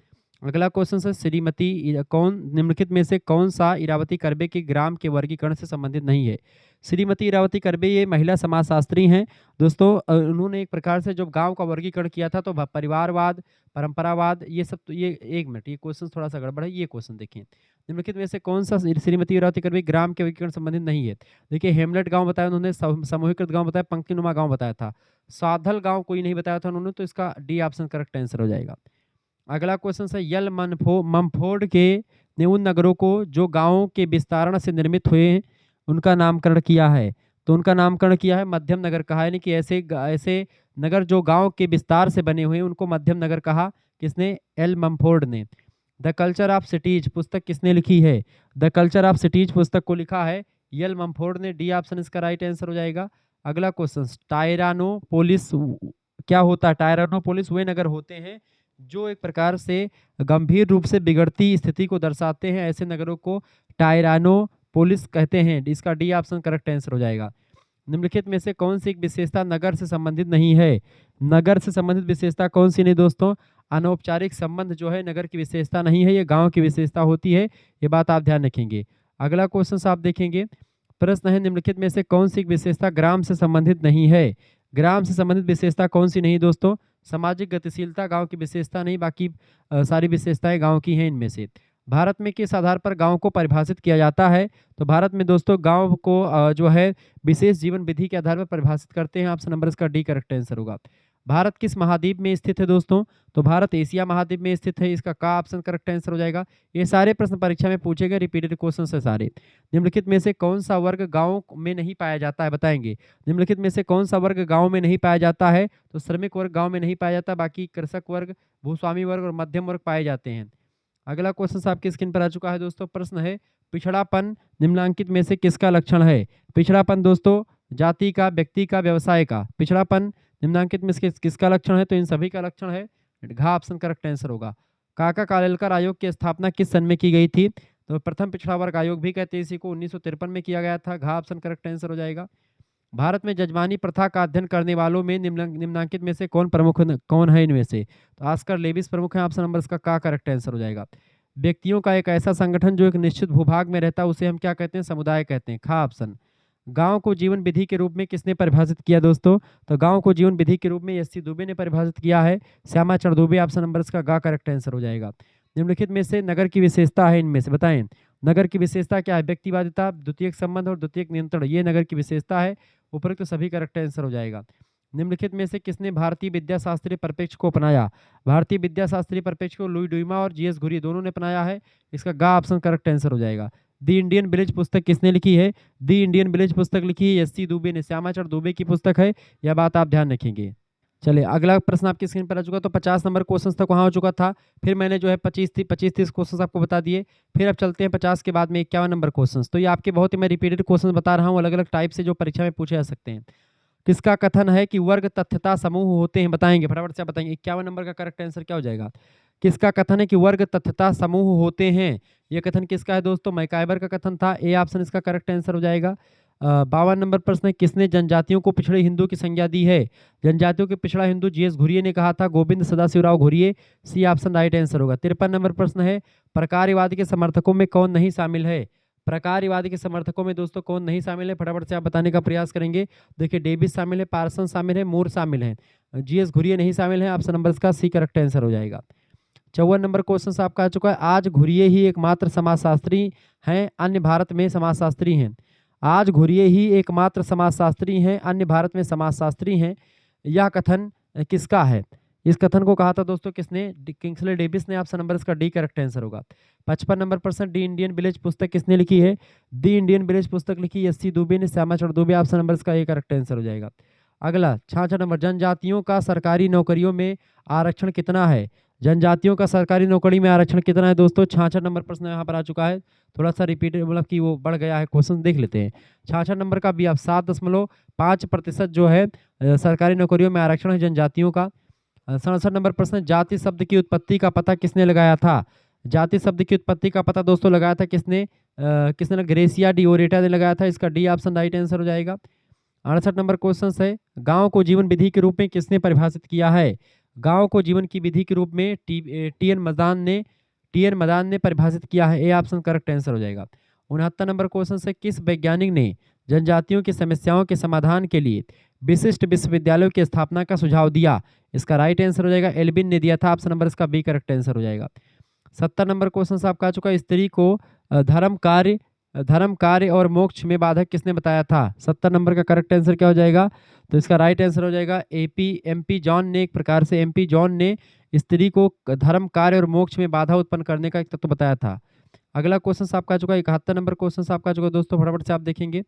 अगला क्वेश्चन है, श्रीमती कौन निम्नलिखित में से कौन सा इरावती कर्वे के ग्राम के वर्गीकरण से संबंधित नहीं है? श्रीमती इरावती कर्वे ये महिला समाजशास्त्री हैं दोस्तों। उन्होंने एक प्रकार से जो गांव का वर्गीकरण किया था, तो परिवारवाद, परंपरावाद, ये सब। तो ये एक मिनट, ये क्वेश्चन थोड़ा सा गड़बड़ है। ये क्वेश्चन देखिए, निम्नलिखित में से कौन सा श्रीमती इरावती कर्वे ग्राम के वर्गीकरण संबंधित नहीं है? देखिए, हेमलेट गांव बताया उन्होंने, समूहीकृत गांव बताया, पंक्तिनुमा गांव बताया था, साधल गांव कोई नहीं बताया था उन्होंने, तो इसका डी ऑप्शन करेक्ट आंसर हो जाएगा। अगला क्वेश्चन है, यल मम्फोर्ड के ने उन नगरों को जो गांवों के विस्तारण से निर्मित हुए हैं उनका नामकरण किया है? तो उनका नामकरण किया है मध्यम नगर कहा, यानी कि ऐसे नगर जो गांव के विस्तार से बने हुए हैं उनको मध्यम नगर कहा। किसने? एल मम्फोर्ड ने। द कल्चर ऑफ सिटीज पुस्तक किसने लिखी है? द कल्चर ऑफ सिटीज पुस्तक को लिखा है यल मम्फोर्ड ने। डी ऑप्शन इसका राइट आंसर हो जाएगा। अगला क्वेश्चन, टायरानोपोलिस क्या होता है? टायरानोपोलिस वे नगर होते हैं जो एक प्रकार से गंभीर रूप से बिगड़ती स्थिति को दर्शाते हैं, ऐसे नगरों को टायरानोपोलिस कहते हैं। इसका डी ऑप्शन करेक्ट आंसर हो जाएगा। निम्नलिखित में से कौन सी एक विशेषता नगर से संबंधित नहीं है? नगर से संबंधित विशेषता कौन सी नहीं दोस्तों? अनौपचारिक संबंध जो है नगर की विशेषता नहीं है, ये गांव की विशेषता होती है। ये बात आप ध्यान रखेंगे। अगला क्वेश्चन आप देखेंगे। प्रश्न है, निम्नलिखित में से कौन सी एक विशेषता ग्राम से संबंधित नहीं है? ग्राम से संबंधित विशेषता कौन सी नहीं दोस्तों? सामाजिक गतिशीलता गांव की विशेषता नहीं, बाकी सारी विशेषताएं गांव की हैं इनमें से। भारत में किस आधार पर गांव को परिभाषित किया जाता है? तो भारत में दोस्तों गांव को जो है विशेष जीवन विधि के आधार पर परिभाषित करते हैं। ऑप्शन नंबर इसका डी करेक्ट आंसर होगा। भारत किस महाद्वीप में स्थित है दोस्तों? तो भारत एशिया महाद्वीप में स्थित है। इसका का ऑप्शन करेक्ट आंसर हो जाएगा। ये सारे प्रश्न परीक्षा में पूछे गए रिपीटेड क्वेश्चन है सारे। निम्नलिखित में से कौन सा वर्ग गाँव में नहीं पाया जाता है, बताएंगे। निम्नलिखित में से कौन सा वर्ग गाँव में नहीं पाया जाता है? तो श्रमिक वर्ग गाँव में नहीं पाया जाता, बाकी कृषक वर्ग, भूस्वामी वर्ग और मध्यम वर्ग पाए जाते हैं। अगला क्वेश्चन आपकी स्क्रीन पर आ चुका है दोस्तों। प्रश्न है, पिछड़ापन निम्नलिखित में से किसका लक्षण है? पिछड़ापन दोस्तों जाति का, व्यक्ति का, व्यवसाय का। पिछड़ापन निम्नलिखित में से किसका लक्षण है? तो इन सभी का लक्षण है। घ ऑप्शन करेक्ट आंसर होगा। काका कालेलकर आयोग की स्थापना किस सन में की गई थी? तो प्रथम पिछड़ा वर्ग आयोग भी कहते हैं इसी को, 1953 में किया गया था। घ ऑप्शन करेक्ट आंसर हो जाएगा। भारत में जजमानी प्रथा का अध्ययन करने वालों में निम्नलिखित में से कौन प्रमुख कौन है इनमें से? तो ऑस्कर लेविस प्रमुख है। ऑप्शन नंबर इसका का करेक्ट आंसर हो जाएगा। व्यक्तियों का एक ऐसा संगठन जो एक निश्चित भूभाग में रहता है उसे हम क्या कहते हैं? समुदाय कहते हैं। खा ऑप्शन। गांव को जीवन विधि के रूप में किसने परिभाषित किया दोस्तों? तो गांव को जीवन विधि के रूप में एस सी दुबे ने परिभाषित किया है। श्यामा चरण दुबे। ऑप्शन नंबर इसका गा करेक्ट आंसर हो जाएगा। निम्नलिखित में से नगर की विशेषता है इनमें से, बताएं। नगर की विशेषता क्या है? व्यक्तिवादिता, द्वितीयक संबंध और द्वितीयक नियंत्रण, ये नगर की विशेषता है। उपरोक्त सभी करेक्ट आंसर हो जाएगा। निम्नलिखित में से किसने भारतीय विद्याशास्त्रीय परिप्रेक्ष्य को अपनाया? भारतीय विद्याशास्त्रीय परिप्रेक्ष्य को लुई डुइमा और जीएस घुरिये दोनों ने अपनाया है। इसका गा ऑप्शन करेक्ट आंसर हो जाएगा। दी इंडियन विलेज पुस्तक किसने लिखी है? दी इंडियन विलेज पुस्तक लिखी है एस सी दुबे ने। श्यामाचरण दुबे की पुस्तक है, यह बात आप ध्यान रखेंगे। चलिए अगला प्रश्न आपकी स्क्रीन पर आ चुका। तो 50 नंबर क्वेश्चन तक वहाँ हो चुका था। फिर मैंने जो है 25-30 क्वेश्चन आपको बता दिए। फिर अब चलते हैं 50 के बाद में 51 नंबर क्वेश्चन। तो ये आपके बहुत ही मैं रिपीटेड क्वेश्चन बता रहा हूँ, अलग अलग टाइप से जो परीक्षा में पूछे जा सकते हैं। किसका कथन है कि वर्ग तथ्यता समूह होते हैं? बताएंगे फटाफट से आप बताएंगे। 51 नंबर का करेक्ट आंसर क्या हो जाएगा? किसका कथन है कि वर्ग तथ्यता समूह होते हैं? यह कथन किसका है दोस्तों? मैकाइवर का कथन था। ए ऑप्शन इसका करेक्ट आंसर हो जाएगा। 52 नंबर प्रश्न है, किसने जनजातियों को पिछड़े हिंदू की संज्ञा दी है? जनजातियों के पिछड़ा हिंदू जीएस घुरिये ने कहा था। Govind Sadashivrao Ghurye. C option right answer होगा। 53 नंबर प्रश्न है, प्रकारवाद के समर्थकों में कौन नहीं शामिल है? प्रकारवाद के समर्थकों में दोस्तों कौन नहीं शामिल है? फटाफट से आप बताने का प्रयास करेंगे। देखिए डेविस शामिल है, पार्सन शामिल है, मूर शामिल है, जीएस घुरिये नहीं शामिल है। ऑप्शन नंबर इसका सी करेक्ट आंसर हो जाएगा। 54 नंबर क्वेश्चन आपका आ चुका है। आज घुरिये ही एकमात्र समाजशास्त्री हैं, अन्य भारत में समाजशास्त्री हैं। आज घुरिये ही एकमात्र समाजशास्त्री हैं, अन्य भारत में समाजशास्त्री हैं। यह कथन किसका है? इस कथन को कहा था दोस्तों किसने? किंग्सले डेविस ने। ऑप्शन नंबर इसका डी करेक्ट आंसर होगा। 55 नंबर प्रश्न, डी इंडियन विलेज पुस्तक किसने लिखी है? दी इंडियन विलेज पुस्तक लिखी एस सी दुबे ने, श्यामाचरण दुबे। ऑप्शन नंबर इसका ए करेक्ट आंसर हो जाएगा। अगला 66 नंबर, जनजातियों का सरकारी नौकरियों में आरक्षण कितना है? जनजातियों का सरकारी नौकरी में आरक्षण कितना है दोस्तों? 66 नंबर प्रश्न यहाँ पर आ चुका है। थोड़ा सा रिपीट मतलब कि वो बढ़ गया है क्वेश्चन, देख लेते हैं। 66 नंबर का भी आप 7.5% जो है सरकारी नौकरियों में आरक्षण है जनजातियों का। 67 नंबर प्रश्न, जाति शब्द की उत्पत्ति का पता किसने लगाया था? जाति शब्द की उत्पत्ति का पता दोस्तों लगाया था किसने? किसने? ग्रेसिया डी ओरेटा ने लगाया था। इसका डी ऑप्शन राइट आंसर हो जाएगा। 68 नंबर क्वेश्चन है, गांव को जीवन विधि के रूप में किसने परिभाषित किया है? गांव को जीवन की विधि के रूप में टी एन मदान ने परिभाषित किया है। ए ऑप्शन करेक्ट आंसर हो जाएगा। 69 नंबर क्वेश्चन है, किस वैज्ञानिक ने जनजातियों की समस्याओं के समाधान के लिए विशिष्ट विश्वविद्यालयों की स्थापना का सुझाव दिया? इसका राइट आंसर हो जाएगा। एल्बिन ने दिया था। ऑप्शन नंबर इसका बी करेक्ट आंसर हो जाएगा। 70 नंबर क्वेश्चन आपका आ चुका है, स्त्री को धर्म कार्य और मोक्ष में बाधक किसने बताया था? 70 नंबर का करेक्ट आंसर क्या हो जाएगा? तो इसका राइट आंसर हो जाएगा एमपी जॉन ने। एक प्रकार से एमपी जॉन ने स्त्री को धर्म कार्य और मोक्ष में बाधा उत्पन्न करने का एक तत्व बताया था। अगला क्वेश्चन आपका आ चुका है 71 नंबर क्वेश्चन आपका आ चुका है दोस्तों, फटाफट से आप देखेंगे।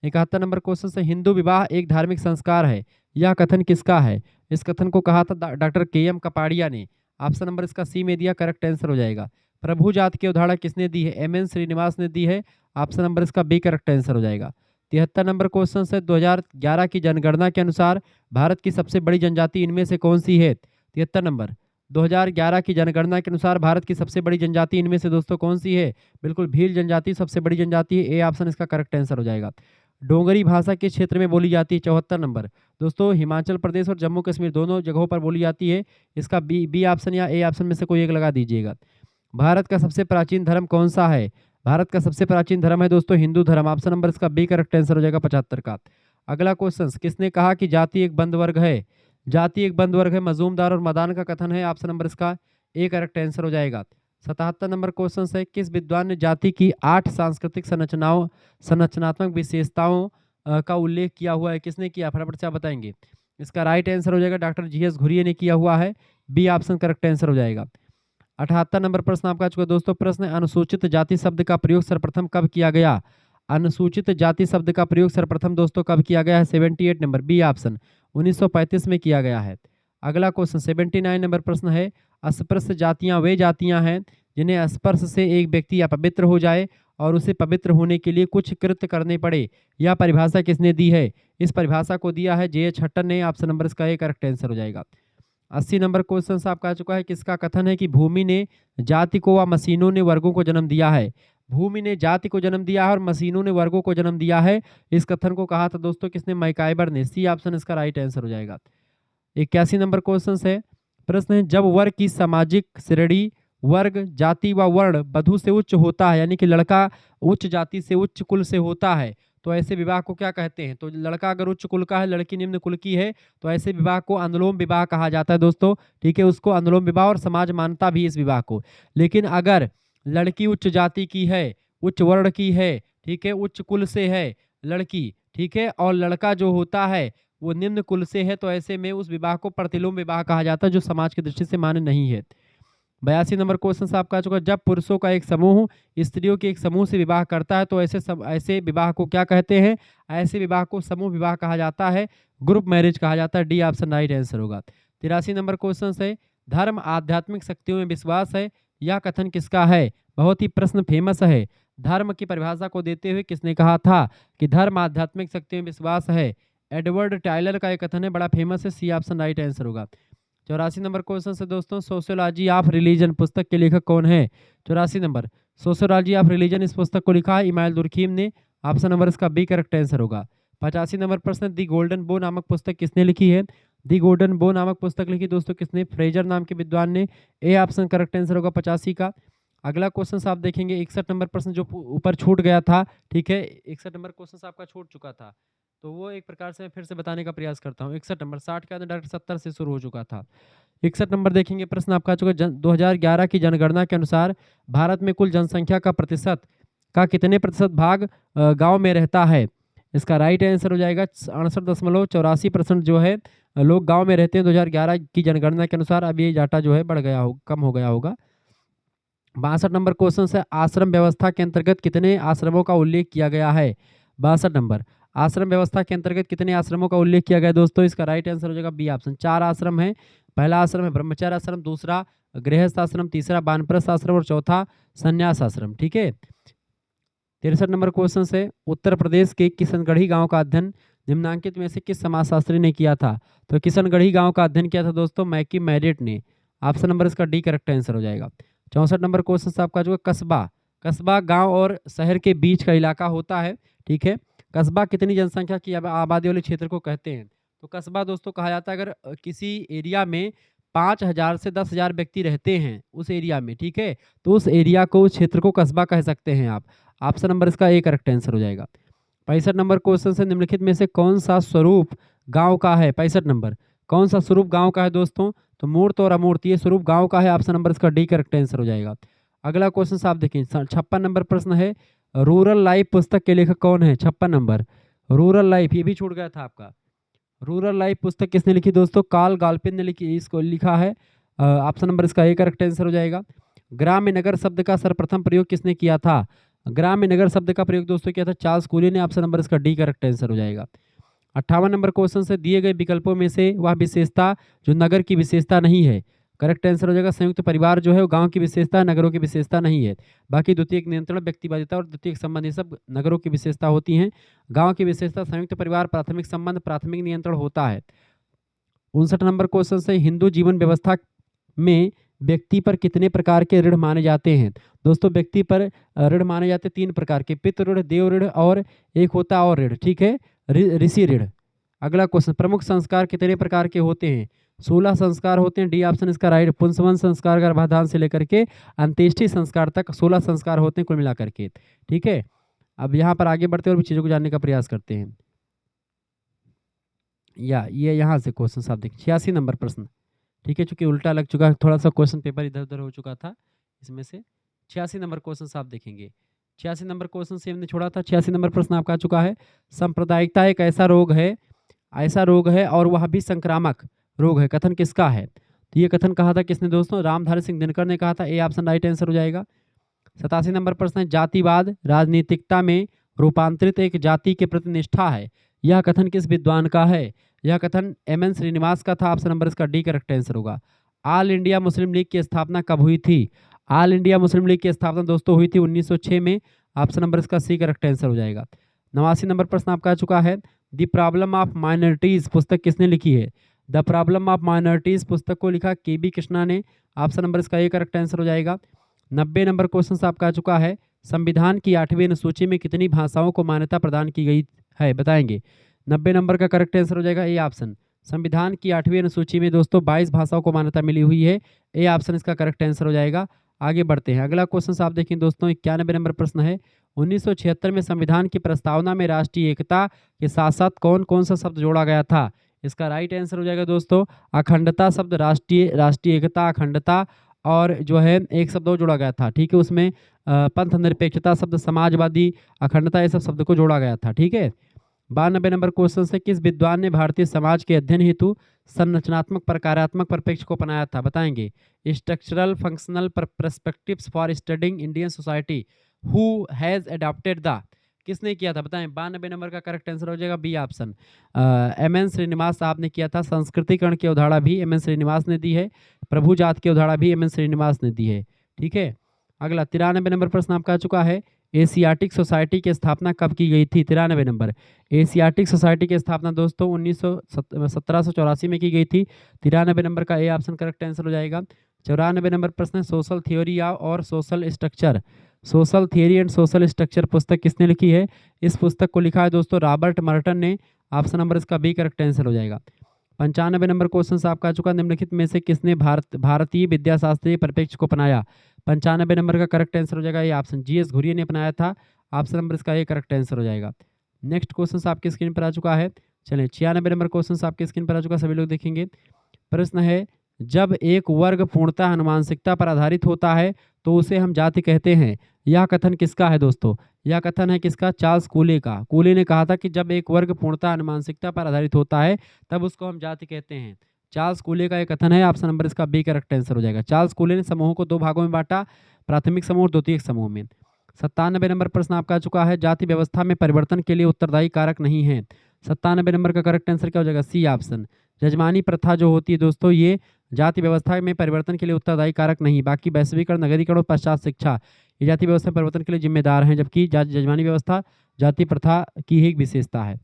71 नंबर क्वेश्चन से, हिंदू विवाह एक धार्मिक संस्कार है, यह कथन किसका है? इस कथन को कहा था डॉक्टर के.एम. कपाड़िया ने। ऑप्शन नंबर इसका सी में दिया, करेक्ट आंसर हो जाएगा। प्रभु जात की अवधारणा किसने दी है? एम.एन. श्रीनिवास ने दी है। ऑप्शन नंबर इसका बी करेक्ट आंसर हो जाएगा। 73 नंबर क्वेश्चन है, 2011 की जनगणना के अनुसार भारत की सबसे बड़ी जनजाति इनमें से कौन सी है? 73 नंबर, 2011 की जनगणना के अनुसार भारत की सबसे बड़ी जनजाति इनमें से दोस्तों कौन सी है? बिल्कुल भील जनजाति सबसे बड़ी जनजाति है। ए ऑप्शन इसका करेक्ट आंसर हो जाएगा। डोगरी भाषा किस क्षेत्र में बोली जाती है? 74 नंबर दोस्तों, हिमाचल प्रदेश और जम्मू कश्मीर दोनों जगहों पर बोली जाती है। इसका बी ऑप्शन या ए ऑप्शन में से कोई एक लगा दीजिएगा। भारत का सबसे प्राचीन धर्म कौन सा है? भारत का सबसे प्राचीन धर्म है दोस्तों हिंदू धर्म। ऑप्शन नंबर इसका बी करेक्ट आंसर हो जाएगा 75 का। अगला क्वेश्चन, किसने कहा कि जाति एक बंद वर्ग है? जाति एक बंद वर्ग है, मजूमदार और मदान का कथन है। ऑप्शन नंबर इसका ए करेक्ट आंसर हो जाएगा। 77 नंबर क्वेश्चन है, किस विद्वान ने जाति की 8 सांस्कृतिक संरचनात्मक विशेषताओं का उल्लेख किया हुआ है? किसने किया? फटाफट से आप बताएंगे। इसका राइट आंसर हो जाएगा डॉक्टर जीएस घुरिये ने किया हुआ है, बी ऑप्शन करेक्ट आंसर हो जाएगा। 78 नंबर प्रश्न आपका आ चुका है दोस्तों। प्रश्न है, अनुसूचित जाति शब्द का प्रयोग सर्वप्रथम कब किया गया? अनुसूचित जाति शब्द का प्रयोग सर्वप्रथम दोस्तों कब किया गया है? 78 नंबर, बी ऑप्शन 1935 में किया गया है। अगला क्वेश्चन 79 नंबर प्रश्न है, अस्पृश्य जातियां वे जातियां हैं जिन्हें स्पर्श से एक व्यक्ति अपवित्र हो जाए और उसे पवित्र होने के लिए कुछ कृत्य करने पड़े। यह परिभाषा किसने दी है? इस परिभाषा को दिया है जे.एच. हट्टन ने। ऑप्शन नंबर इसका ए करेक्ट आंसर हो जाएगा। 80 नंबर क्वेश्चन आपका आ चुका है, किसका कथन है कि भूमि ने जाति को व मशीनों ने वर्गों को जन्म दिया है? भूमि ने जाति को जन्म दिया है और मशीनों ने वर्गों को जन्म दिया है। इस कथन को कहा था दोस्तों किसने? मैकाइबर ने। सी ऑप्शन इसका राइट आंसर हो जाएगा। 81 नंबर क्वेश्चन है, प्रश्न है, जब वर्ग की सामाजिक श्रेणी वर्ग जाति व वर्ण वधु से उच्च होता है, यानी कि लड़का उच्च जाति से उच्च कुल से होता है, तो ऐसे विवाह को क्या कहते हैं? तो लड़का अगर उच्च कुल का है, लड़की निम्न कुल की है, तो ऐसे विवाह को अनुलोम विवाह कहा जाता है दोस्तों। ठीक है, उसको अनुलोम विवाह और समाज मानता भी इस विवाह को। लेकिन अगर लड़की उच्च जाति की है, उच्च वर्ण की है, ठीक है, उच्च कुल से है लड़की, ठीक है, और लड़का जो होता है वो निम्न कुल से है, तो ऐसे में उस विवाह को प्रतिलोम विवाह कहा जाता है, जो समाज की दृष्टि से मान्य नहीं है। 82 नंबर क्वेश्चन आपका आ चुका है, जब पुरुषों का एक समूह स्त्रियों के एक समूह से विवाह करता है, तो ऐसे विवाह को क्या कहते हैं? ऐसे विवाह को समूह विवाह कहा जाता है, ग्रुप मैरिज कहा जाता है। डी ऑप्शन राइट आंसर होगा। 83 नंबर क्वेश्चन है, धर्म आध्यात्मिक शक्तियों में विश्वास है, यह कथन किसका है? बहुत ही प्रश्न फेमस है। धर्म की परिभाषा को देते हुए किसने कहा था कि धर्म आध्यात्मिक शक्तियों में विश्वास है? एडवर्ड टाइलर का एक कथन है, बड़ा फेमस है। सी ऑप्शन राइट आंसर होगा। 84 नंबर क्वेश्चन से दोस्तों, सोशियोलॉजी ऑफ रिलीजन पुस्तक के लेखक कौन है? 84 नंबर, सोशियोलॉजी ऑफ रिलीजन इस पुस्तक को लिखा है इमाइल दुर्खीम ने। ऑप्शन नंबर इसका बी करेक्ट आंसर होगा। 85 नंबर प्रश्न, दी गोल्डन बो नामक पुस्तक किसने लिखी है? दी गोल्डन बो नामक पुस्तक लिखी दोस्तों किसने? फ्रेजर नाम के विद्वान ने। ए ऑप्शन करेक्ट आंसर होगा 85 का। अगला क्वेश्चन आप देखेंगे 61 नंबर प्रश्न जो ऊपर छूट गया था, ठीक है, 61 नंबर क्वेश्चन आपका छूट चुका था, तो वो एक प्रकार से मैं फिर से बताने का प्रयास करता हूँ। 61 नंबर, 60 के बाद डॉक्टर 70 से शुरू हो चुका था। 61 नंबर देखेंगे प्रश्न आपका चुका 2011 की जनगणना के अनुसार भारत में कुल जनसंख्या का प्रतिशत का कितने प्रतिशत भाग गांव में रहता है? इसका राइट आंसर हो जाएगा 68.84% जो है लोग गांव में रहते हैं 2011 की जनगणना के अनुसार। अब ये डाटा जो है बढ़ गया हो, कम हो गया होगा। 62 नंबर क्वेश्चन है, आश्रम व्यवस्था के अंतर्गत कितने आश्रमों का उल्लेख किया गया है? 62 नंबर, आश्रम व्यवस्था के अंतर्गत कितने आश्रमों का उल्लेख किया गया दोस्तों? इसका राइट आंसर हो जाएगा बी ऑप्शन। 4 आश्रम है। पहला आश्रम है ब्रह्मचर्य आश्रम, दूसरा गृहस्थ आश्रम, तीसरा वानप्रस्थ आश्रम और चौथा संन्यास आश्रम। ठीक है। 63 नंबर क्वेश्चन है, उत्तर प्रदेश के किशनगढ़ी गांव का अध्ययन निम्नांकित में से किस समाजशास्त्री ने किया था? तो किशनगढ़ी गांव का अध्ययन किया था दोस्तों मैकी मैरिट ने। ऑप्शन नंबर इसका डी करेक्ट आंसर हो जाएगा। 64 नंबर क्वेश्चन आपका जो कस्बा, कस्बा गांव और शहर के बीच का इलाका होता है। ठीक है। कस्बा कितनी जनसंख्या की आबादी वाले क्षेत्र को कहते हैं? तो कस्बा दोस्तों कहा जाता है अगर किसी एरिया में 5000 से 10,000 व्यक्ति रहते हैं उस एरिया में, ठीक है, तो उस एरिया को, उस क्षेत्र को कस्बा कह सकते हैं आप। ऑप्शन नंबर इसका ए करेक्ट आंसर हो जाएगा। 65 नंबर क्वेश्चन से निम्नलिखित में से कौन सा स्वरूप गांव का है? 65 नंबर, कौन सा स्वरूप गांव का है दोस्तों? तो मूर्त और अमूर्त, ये स्वरूप गांव का है। ऑप्शन नंबर इसका डी करेक्ट आंसर हो जाएगा। अगला क्वेश्चन आप देखें 56 नंबर प्रश्न है, रूरल लाइफ पुस्तक के लेखक कौन है? 56 नंबर, रूरल लाइफ, ये भी छूट गया था आपका। रूरल लाइफ पुस्तक किसने लिखी दोस्तों? कार्ल गालपिन ने लिखी, इसको लिखा है। ऑप्शन नंबर इसका ए करेक्ट आंसर हो जाएगा। ग्राम्य नगर शब्द का सर्वप्रथम प्रयोग किसने किया था? ग्राम्य नगर शब्द का प्रयोग दोस्तों किया था चार्ल्स कूली ने। ऑप्शन नंबर इसका डी करेक्ट आंसर हो जाएगा। 58 नंबर क्वेश्चन से दिए गए विकल्पों में से वह विशेषता जो नगर की विशेषता नहीं है, करेक्ट आंसर हो जाएगा। संयुक्त परिवार जो है वो गांव की विशेषता, नगरों की विशेषता नहीं है। बाकी द्वितीयक नियंत्रण, व्यक्तिवादिता और द्वितीयक संबंध ये सब नगरों की विशेषता होती हैं। गांव की विशेषता संयुक्त परिवार, प्राथमिक संबंध, प्राथमिक नियंत्रण होता है। 59 नंबर क्वेश्चन से हिंदू जीवन व्यवस्था में व्यक्ति पर कितने प्रकार के ऋण माने जाते हैं? दोस्तों व्यक्ति पर ऋण माने जाते हैं 3 प्रकार के, पितृ ऋण, देव ऋण और एक होता है और ऋण, ठीक है, ऋषि ऋण। अगला क्वेश्चन, प्रमुख संस्कार कितने प्रकार के होते हैं? 16 संस्कार होते हैं। डी ऑप्शन इसका राइट। पुंसवन संस्कार गर्भाधान से लेकर के अंत्येष्टि संस्कार तक 16 संस्कार होते हैं कुल मिलाकर के। ठीक है। अब यहाँ पर आगे बढ़ते और चीज़ों को जानने का प्रयास करते हैं। ये यहाँ से क्वेश्चन आप देखिए 86 नंबर प्रश्न, ठीक है, चूंकि उल्टा लग चुका है, थोड़ा सा क्वेश्चन पेपर इधर उधर हो चुका था इसमें से। 86 नंबर क्वेश्चन आप देखेंगे। 86 नंबर क्वेश्चन से हमने छोड़ा था। 86 नंबर प्रश्न आपका आ चुका है, सांप्रदायिकता एक ऐसा रोग है ऐसा रोग है और वह भी संक्रामक रोग है। कथन किसका है? तो ये कथन कहा था किसने दोस्तों? रामधारी सिंह दिनकर ने कहा था। ए ऑप्शन राइट आंसर हो जाएगा। 87 नंबर प्रश्न है, जातिवाद राजनीतिकता में रूपांतरित एक जाति के प्रति निष्ठा है, यह कथन किस विद्वान का है? यह कथन एम.एन. श्रीनिवास का था। ऑप्शन नंबर इसका डी करेक्ट आंसर होगा। ऑल इंडिया मुस्लिम लीग की स्थापना कब हुई थी? ऑल इंडिया मुस्लिम लीग की स्थापना दोस्तों हुई थी 1906 में। ऑप्शन नंबर इसका सी करेक्ट आंसर हो जाएगा। 89 नंबर प्रश्न आपका आ चुका है, द प्रॉब्लम ऑफ माइनॉरिटीज पुस्तक किसने लिखी है? द प्रॉब्लम ऑफ माइनॉरिटीज पुस्तक को लिखा के.बी. कृष्णा ने। ऑप्शन नंबर इसका ए करेक्ट आंसर हो जाएगा। 90 नंबर क्वेश्चन आपका आ चुका है, संविधान की 8वीं अनुसूची में कितनी भाषाओं को मान्यता प्रदान की गई है? बताएंगे। 90 नंबर का करेक्ट आंसर हो जाएगा ए ऑप्शन। संविधान की 8वीं अनुसूची में दोस्तों 22 भाषाओं को मान्यता मिली हुई है। ए ऑप्शन इसका करेक्ट आंसर हो जाएगा। आगे बढ़ते हैं, अगला क्वेश्चन आप देखें दोस्तों, 91 नंबर प्रश्न है, 1976 में संविधान की प्रस्तावना में राष्ट्रीय एकता के साथ साथ कौन कौन सा शब्द जोड़ा गया था? इसका राइट आंसर हो जाएगा दोस्तों अखंडता शब्द, राष्ट्रीय एकता, अखंडता और जो है एक शब्द और जोड़ा गया था। ठीक है, उसमें पंथ निरपेक्षता शब्द, समाजवादी, अखंडता, ये सब शब्द को जोड़ा गया था। ठीक है। 92 नंबर क्वेश्चन से, किस विद्वान ने भारतीय समाज के अध्ययन हेतु संरचनात्मक प्रकारात्मक परिप्रेक्ष्य को अपनाया था? बताएंगे। Structural functional perspectives for studying Indian society, who has adopted the, किसने किया था? बताएं। 92 नंबर का करेक्ट आंसर हो जाएगा बी ऑप्शन। एम.एन. श्रीनिवास साहब ने किया था। संस्कृतिकरण की अवधारणा भी एम.एन. श्रीनिवास ने दी है। प्रभु जात की अवधारणा भी एम.एन. श्रीनिवास ने दी है। ठीक है। अगला 93 नंबर प्रश्न आपका आ चुका है, एशियाटिक सोसाइटी की स्थापना कब की गई थी? 93 नंबर। एशियाटिक सोसाइटी की स्थापना दोस्तों 1784 में की गई थी। 93 नंबर का ए ऑप्शन करेक्ट आंसर हो जाएगा। 94 नंबर प्रश्न है, सोशल थ्योरी और social structure, social theory and social structure पुस्तक किसने लिखी है? इस पुस्तक को लिखा है दोस्तों रॉबर्ट मर्टन ने। ऑप्शन नंबर इसका बी करेक्ट आंसर हो जाएगा। 95 नंबर क्वेश्चन आपका आ चुका, निम्नलिखित में से किसने भारतीय विद्याशास्त्रीय परिप्रेक्ष्य को अपनाया? 95 नंबर का करेक्ट आंसर हो जाएगा ये ऑप्शन, जी.एस. घुरिये ने अपनाया था। ऑप्शन नंबर इसका ये करेक्ट आंसर हो जाएगा। नेक्स्ट क्वेश्चन आपकी स्क्रीन पर आ चुका है। चलिए 96 नंबर क्वेश्चन आपकी स्क्रीन पर आ चुका, सभी लोग देखेंगे। प्रश्न है, जब एक वर्ग पूर्णतः आनुवंशिकता पर आधारित होता है तो उसे हम जाति कहते हैं। यह कथन किसका है दोस्तों? यह कथन है किसका? चार्ल्स कूले का। कूले ने कहा था कि जब एक वर्ग पूर्णतः आनुवंशिकता पर आधारित होता है तब उसको हम जाति कहते हैं। चार्ल्स कूले का एक कथन है। ऑप्शन नंबर इसका बी करेक्ट आंसर हो जाएगा। चार्ल्स कूले ने समूहों को 2 भागों में बांटा, प्राथमिक समूह और द्वितीयक समूह में। 97 नंबर प्रश्न आपका आ चुका है, जाति व्यवस्था में परिवर्तन के लिए उत्तरदायी कारक नहीं है। 97 नंबर का करेक्ट आंसर क्या हो जाएगा? C option. जजमानी प्रथा जो होती है दोस्तों, ये जाति व्यवस्था में परिवर्तन के लिए उत्तरदायी कारक नहीं, बाकी वैश्वीकरण, नगरीकरण और पश्चात शिक्षा ये जाति व्यवस्था परिवर्तन के लिए जिम्मेदार हैं, जबकि जजमानी व्यवस्था जाति प्रथा की ही एक विशेषता है।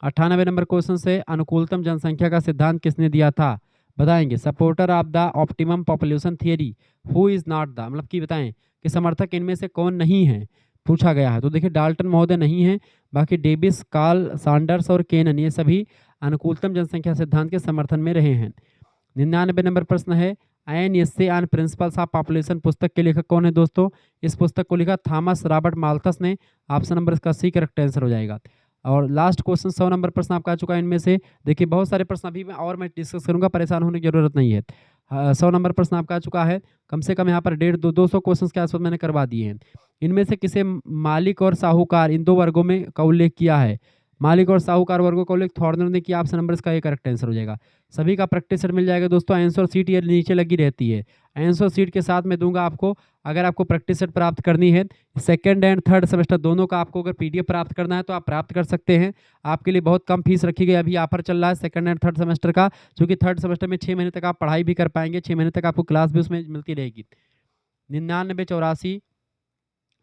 98 नंबर क्वेश्चन से, अनुकूलतम जनसंख्या का सिद्धांत किसने दिया था? बताएंगे। Supporter of the optimum population theory, who is not the, मतलब कि बताएं कि समर्थक इनमें से कौन नहीं है, पूछा गया है। तो देखिए डाल्टन महोदय नहीं है, बाकी डेविस, कार्ल सैंडर्स और केनन ये सभी अनुकूलतम जनसंख्या सिद्धांत के समर्थन में रहे हैं। 99 नंबर प्रश्न है, an essay on principles of population पुस्तक के लेखक कौन है दोस्तों? इस पुस्तक को लिखा थॉमस रॉबर्ट माल्थस ने। ऑप्शन नंबर इसका सी करेक्ट आंसर हो जाएगा। और लास्ट क्वेश्चन 100 नंबर प्रश्न आपका आ चुका है। इनमें से देखिए बहुत सारे प्रश्न अभी मैं डिस्कस करूंगा, परेशान होने की जरूरत नहीं है। 100 नंबर प्रश्न आपका आ चुका है। कम से कम यहाँ पर 150-200 क्वेश्चन के आसपास मैंने करवा दिए हैं। इनमें से किसे मालिक और साहूकार इन 2 वर्गों में का उल्लेख किया है? मालिक और साहूकार वर्गों का उल्लेख थॉर्नर ने किया। ऑप्शन नंबर इसका ये करेक्ट आंसर हो जाएगा। सभी का प्रैक्टिस सेट मिल जाएगा दोस्तों, आंसर सीट ये नीचे लगी रहती है। आंसर सीट के साथ मैं दूंगा आपको। अगर आपको प्रैक्टिस सेट प्राप्त करनी है, सेकंड एंड थर्ड सेमेस्टर दोनों का आपको अगर पीडीएफ प्राप्त करना है तो आप प्राप्त कर सकते हैं। आपके लिए बहुत कम फीस रखी गई, अभी ऑफर चल रहा है सेकंड एंड थर्ड सेमेस्टर का, क्योंकि थर्ड सेमेस्टर में 6 महीने तक आप पढ़ाई भी कर पाएंगे, 6 महीने तक आपको क्लास भी उसमें मिलती रहेगी। 9984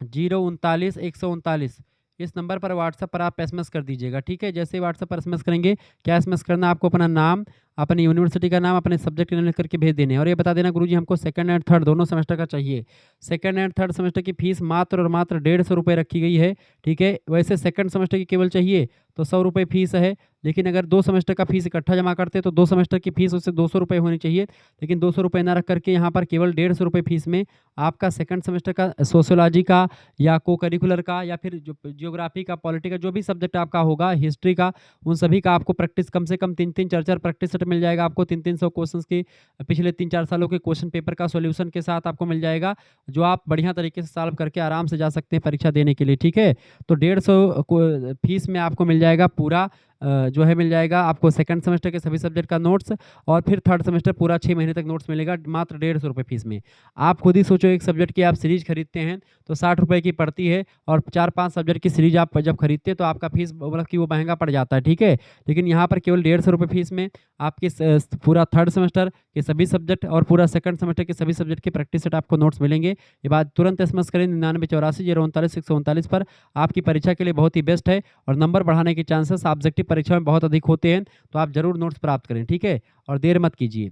039 139 इस नंबर पर व्हाट्सएप पर आप एसएमएस कर दीजिएगा। ठीक है, जैसे व्हाट्सएप पर एसएमएस करेंगे, क्या एसएमएस करना है आपको? अपना नाम, अपनी यूनिवर्सिटी का नाम, अपने सब्जेक्ट का नाम लिख करके भेज देने हैं। और ये बता देना गुरुजी हमको सेकंड एंड थर्ड दोनों सेमेस्टर का चाहिए। सेकंड एंड थर्ड सेमेस्टर की फीस मात्र और मात्र 150 रुपये रखी गई है। ठीक है, वैसे सेकंड सेमेस्टर की केवल चाहिए तो 100 रुपये फीस है, लेकिन अगर 2 सेमेस्टर का फीस इकट्ठा जमा करते तो 2 सेमेस्टर की फीस उससे 200 रुपये होनी चाहिए, लेकिन 200 रुपये ना रख करके यहाँ पर केवल 150 रुपये फीस में आपका सेकंड सेमेस्टर का सोशियोलॉजी का या को करिकुलर का या फिर जो जियोग्राफी का, पॉलिटी का, जो भी सब्जेक्ट आपका होगा, हिस्ट्री का, उन सभी का आपको प्रैक्टिस कम से कम 3-3 4-4 प्रैक्टिस सेट मिल जाएगा आपको। 300 क्वेश्चन की पिछले 3-4 सालों के क्वेश्चन पेपर का सॉल्यूशन के साथ आपको मिल जाएगा, जो आप बढ़िया तरीके से सॉल्व करके आराम से जा सकते हैं परीक्षा देने के लिए। ठीक है, तो 150 फीस में आपको मिल जाएगा पूरा जो है मिल जाएगा आपको सेकंड सेमेस्टर के सभी सब्जेक्ट का नोट्स, और फिर थर्ड सेमेस्टर पूरा 6 महीने तक नोट्स मिलेगा मात्र 150 रुपये फीस में। आप खुद ही सोचो, एक सब्जेक्ट की आप सीरीज खरीदते हैं तो 60 रुपये की पड़ती है, और 4-5 सब्जेक्ट की सीरीज आप जब खरीदते हैं तो आपका फीस मतलब कि वो महंगा पड़ जाता है, ठीक है। लेकिन यहाँ पर केवल 150 रुपये फीस में आपके पूरा थर्ड सेमेस्टर के सभी सब्जेक्ट और पूरा सेकंड सेमेस्टर के सभी सब्जेक्ट के प्रैक्टिस सेट आपको नोट्स मिलेंगे। ये बात तुरंत एसएमएस करें 9984 039 139 पर। आपकी परीक्षा के लिए बहुत ही बेस्ट है, और नंबर बढ़ाने के चांसेस ऑब्जेक्टिव परीक्षा में बहुत अधिक होते हैं, तो आप जरूर नोट्स प्राप्त करें, ठीक है, और देर मत कीजिए।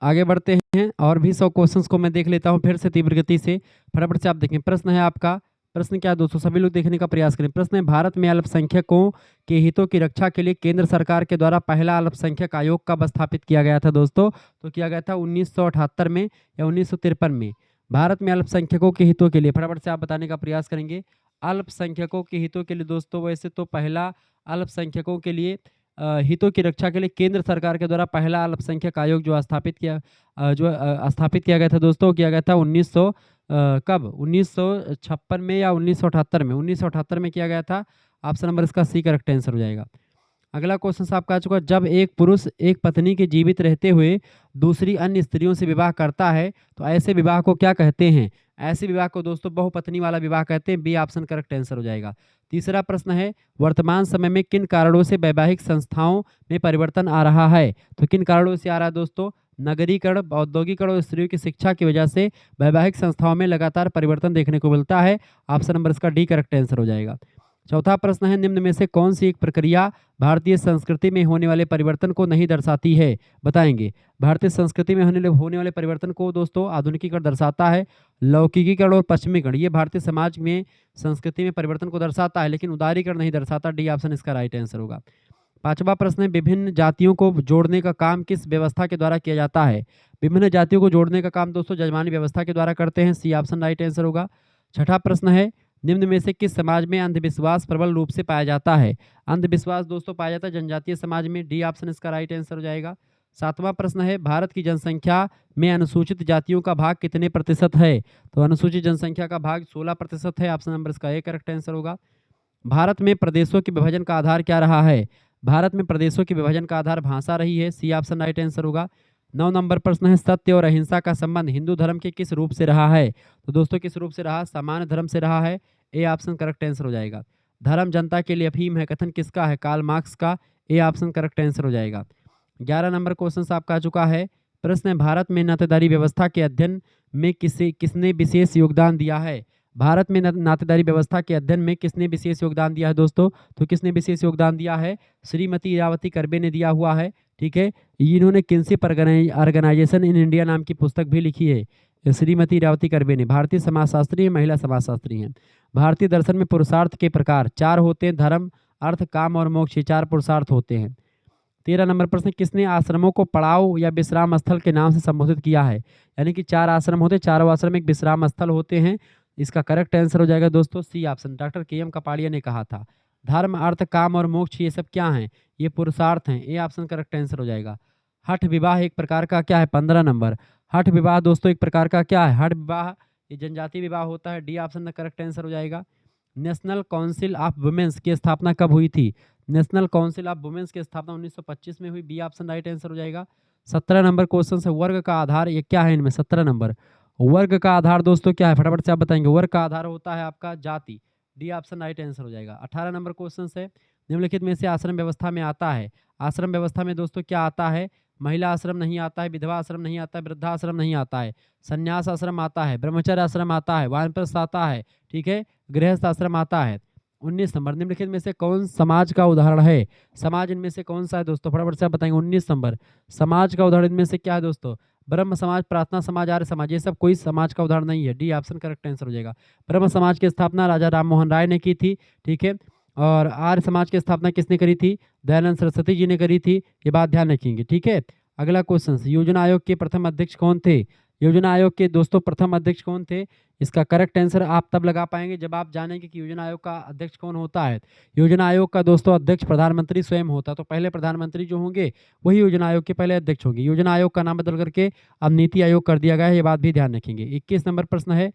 आगे बढ़ते हैं, और भी 100 क्वेश्चंस को मैं देख लेता हूं फिर से तीव्र गति से, फटाफट से आप देखें। प्रश्न है आपका, प्रश्न क्या है दोस्तों, सभी लोग देखने का प्रयास करें। प्रश्न है, भारत में अल्पसंख्यकों के हितों की रक्षा के लिए केंद्र सरकार के द्वारा पहला अल्पसंख्यक आयोग कब स्थापित किया गया था दोस्तों? तो किया गया था 1978 में या 1953 में। भारत में अल्पसंख्यकों के हितों के लिए फटाफट से आप बताने का प्रयास करेंगे। अल्पसंख्यकों के हितों के लिए दोस्तों, वैसे तो पहला अल्पसंख्यकों के लिए हितों की रक्षा के लिए केंद्र सरकार के द्वारा पहला अल्पसंख्यक आयोग जो स्थापित किया गया था दोस्तों, किया गया था 1900 कब 1956 में या 1978 में? 1978 में किया गया था। ऑप्शन नंबर इसका सी करेक्ट आंसर हो जाएगा। अगला क्वेश्चन आपका आ चुका है, जब एक पुरुष एक पत्नी के जीवित रहते हुए दूसरी अन्य स्त्रियों से विवाह करता है तो ऐसे विवाह को क्या कहते हैं? ऐसे विवाह को दोस्तों बहुपत्नी वाला विवाह कहते हैं। बी ऑप्शन करेक्ट आंसर हो जाएगा। तीसरा प्रश्न है, वर्तमान समय में किन कारणों से वैवाहिक संस्थाओं में परिवर्तन आ रहा है? तो किन कारणों से आ रहा है दोस्तों? नगरीकरण, औद्योगिकरण और स्त्रियों की शिक्षा की वजह से वैवाहिक संस्थाओं में लगातार परिवर्तन देखने को मिलता है। ऑप्शन नंबर इसका डी करेक्ट आंसर हो जाएगा। चौथा प्रश्न है, निम्न में से कौन सी एक प्रक्रिया भारतीय संस्कृति में होने वाले परिवर्तन को नहीं दर्शाती है? बताएंगे। भारतीय संस्कृति में होने वाले परिवर्तन को दोस्तों आधुनिकीकरण दर्शाता है, लौकिकीकरण और पश्चिमीकरण ये भारतीय समाज में संस्कृति में परिवर्तन को दर्शाता है, लेकिन उदारीकरण नहीं दर्शाता। डी ऑप्शन इसका राइट आंसर होगा। पांचवा प्रश्न है, विभिन्न जातियों को जोड़ने का काम किस व्यवस्था के द्वारा किया जाता है? विभिन्न जातियों को जोड़ने का काम दोस्तों जजमानी व्यवस्था के द्वारा करते हैं। सी ऑप्शन राइट आंसर होगा। छठा प्रश्न है, निम्न में से किस समाज में अंधविश्वास प्रबल रूप से पाया जाता है? अंधविश्वास दोस्तों पाया जाता है जनजातीय समाज में। डी ऑप्शन इसका राइट आंसर हो जाएगा। सातवां प्रश्न है, भारत की जनसंख्या में अनुसूचित जातियों का भाग कितने प्रतिशत है? तो अनुसूचित जनसंख्या का भाग 16% है। ऑप्शन नंबर इसका ए करेक्ट आंसर होगा। भारत में प्रदेशों के विभाजन का आधार क्या रहा है? भारत में प्रदेशों के विभाजन का आधार भाषा रही है। सी ऑप्शन राइट आंसर होगा। 9 नंबर प्रश्न है, सत्य और अहिंसा का संबंध हिंदू धर्म के किस रूप से रहा है? तो दोस्तों किस रूप से रहा? सामान्य धर्म से रहा है। ए ऑप्शन करेक्ट आंसर हो जाएगा। धर्म जनता के लिए अफीम है, कथन किसका है? कार्ल मार्क्स का। ए ऑप्शन करेक्ट आंसर हो जाएगा। 11 नंबर क्वेश्चन आपका आ चुका है। प्रश्न है, भारत में नातेदारी व्यवस्था के अध्ययन में किसने विशेष योगदान दिया है? भारत में नातेदारी व्यवस्था के अध्ययन में किसने विशेष योगदान दिया है दोस्तों? तो किसने विशेष योगदान दिया है? श्रीमती इरावती करबे ने दिया हुआ है, ठीक है। इन्होंने किनशिप ऑर्गेनाइजेशन इन इंडिया नाम की पुस्तक भी लिखी है। श्रीमती इरावती करबे ने भारतीय समाजशास्त्री, महिला समाजशास्त्री हैं। भारतीय दर्शन में पुरुषार्थ के प्रकार 4 होते हैं, धर्म, अर्थ, काम और मोक्ष, ये 4 पुरुषार्थ होते हैं। 13 नंबर प्रश्न, किसने आश्रमों को पड़ाव या विश्राम स्थल के नाम से संबोधित किया है? यानी कि 4 आश्रम होते हैं, चारों आश्रम एक विश्राम स्थल होते हैं। इसका करेक्ट आंसर हो जाएगा दोस्तों सी ऑप्शन, डॉक्टर के.एम. कपाड़िया ने कहा था। धर्म, अर्थ, काम और मोक्ष ये सब क्या हैं? ये पुरुषार्थ हैं। ए ऑप्शन करेक्ट आंसर हो जाएगा। हठ विवाह एक प्रकार का क्या है? 15 नंबर। हठ विवाह दोस्तों एक प्रकार का क्या है? हठ विवाह ये जनजातीय विवाह होता है। डी ऑप्शन करेक्ट आंसर हो जाएगा। नेशनल काउंसिल ऑफ वुमेन्स की स्थापना कब हुई थी? नेशनल काउंसिल ऑफ वुमेन्स की स्थापना 1925 में हुई। बी ऑप्शन राइट आंसर हो जाएगा। 17 नंबर क्वेश्चन से, वर्ग का आधार ये क्या है? इनमें 17 नंबर वर्ग का आधार दोस्तों क्या है? फटाफट से आप बताएंगे। वर्ग का आधार होता है आपका जाति। डी ऑप्शन राइट आंसर हो जाएगा। 18 नंबर क्वेश्चन से, निम्नलिखित में से आश्रम व्यवस्था में आता है? आश्रम व्यवस्था में दोस्तों क्या आता है? महिला आश्रम नहीं आता है, विधवा आश्रम नहीं आता है, वृद्धाश्रम नहीं आता है, संन्यास आश्रम आता है, ब्रह्मचर्य आश्रम आता है, वानप्रस्थ आता है, ठीक है, गृहस्थ आश्रम आता है। 19 नंबर, निम्नलिखित में से कौन समाज का उदाहरण है? समाज इनमें से कौन सा है दोस्तों? फटाफट से आप बताएंगे। 19 नंबर, समाज का उदाहरण इनमें से क्या है दोस्तों? ब्रह्म समाज, प्रार्थना समाज, आर्य समाज, ये सब कोई समाज का उदाहरण नहीं है। डी ऑप्शन करेक्ट आंसर हो जाएगा। ब्रह्म समाज की स्थापना राजा राम मोहन राय ने की थी, ठीक है, और आर्य समाज की स्थापना किसने करी थी? दयानंद सरस्वती जी ने करी थी। ये बात ध्यान रखेंगे, ठीक है। अगला क्वेश्चन, योजना आयोग के प्रथम अध्यक्ष कौन थे? योजना आयोग के दोस्तों प्रथम अध्यक्ष कौन थे? इसका करेक्ट आंसर आप तब लगा पाएंगे जब आप जानेंगे कि योजना आयोग का अध्यक्ष कौन होता है। योजना आयोग का दोस्तों अध्यक्ष प्रधानमंत्री स्वयं होता है। तो पहले प्रधानमंत्री जो होंगे वही योजना आयोग के पहले अध्यक्ष होंगे। योजना आयोग का नाम बदल करके अब नीति आयोग कर दिया गया है, ये बात भी ध्यान रखेंगे। 21 नंबर प्रश्न है,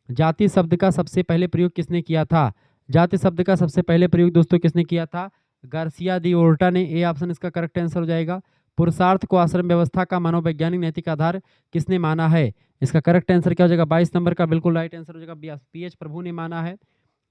जाति शब्द का सबसे पहले प्रयोग किसने किया था? जाति शब्द का सबसे पहले प्रयोग दोस्तों किसने किया था? गार्सिया दी ओर्टा ने। ए ऑप्शन इसका करेक्ट आंसर हो जाएगा। पुरुषार्थ को आश्रम व्यवस्था का मनोवैज्ञानिक नैतिक आधार किसने माना है? इसका करेक्ट आंसर क्या हो जाएगा? 22 नंबर का बिल्कुल राइट आंसर हो जाएगा, पीएच प्रभु ने माना है।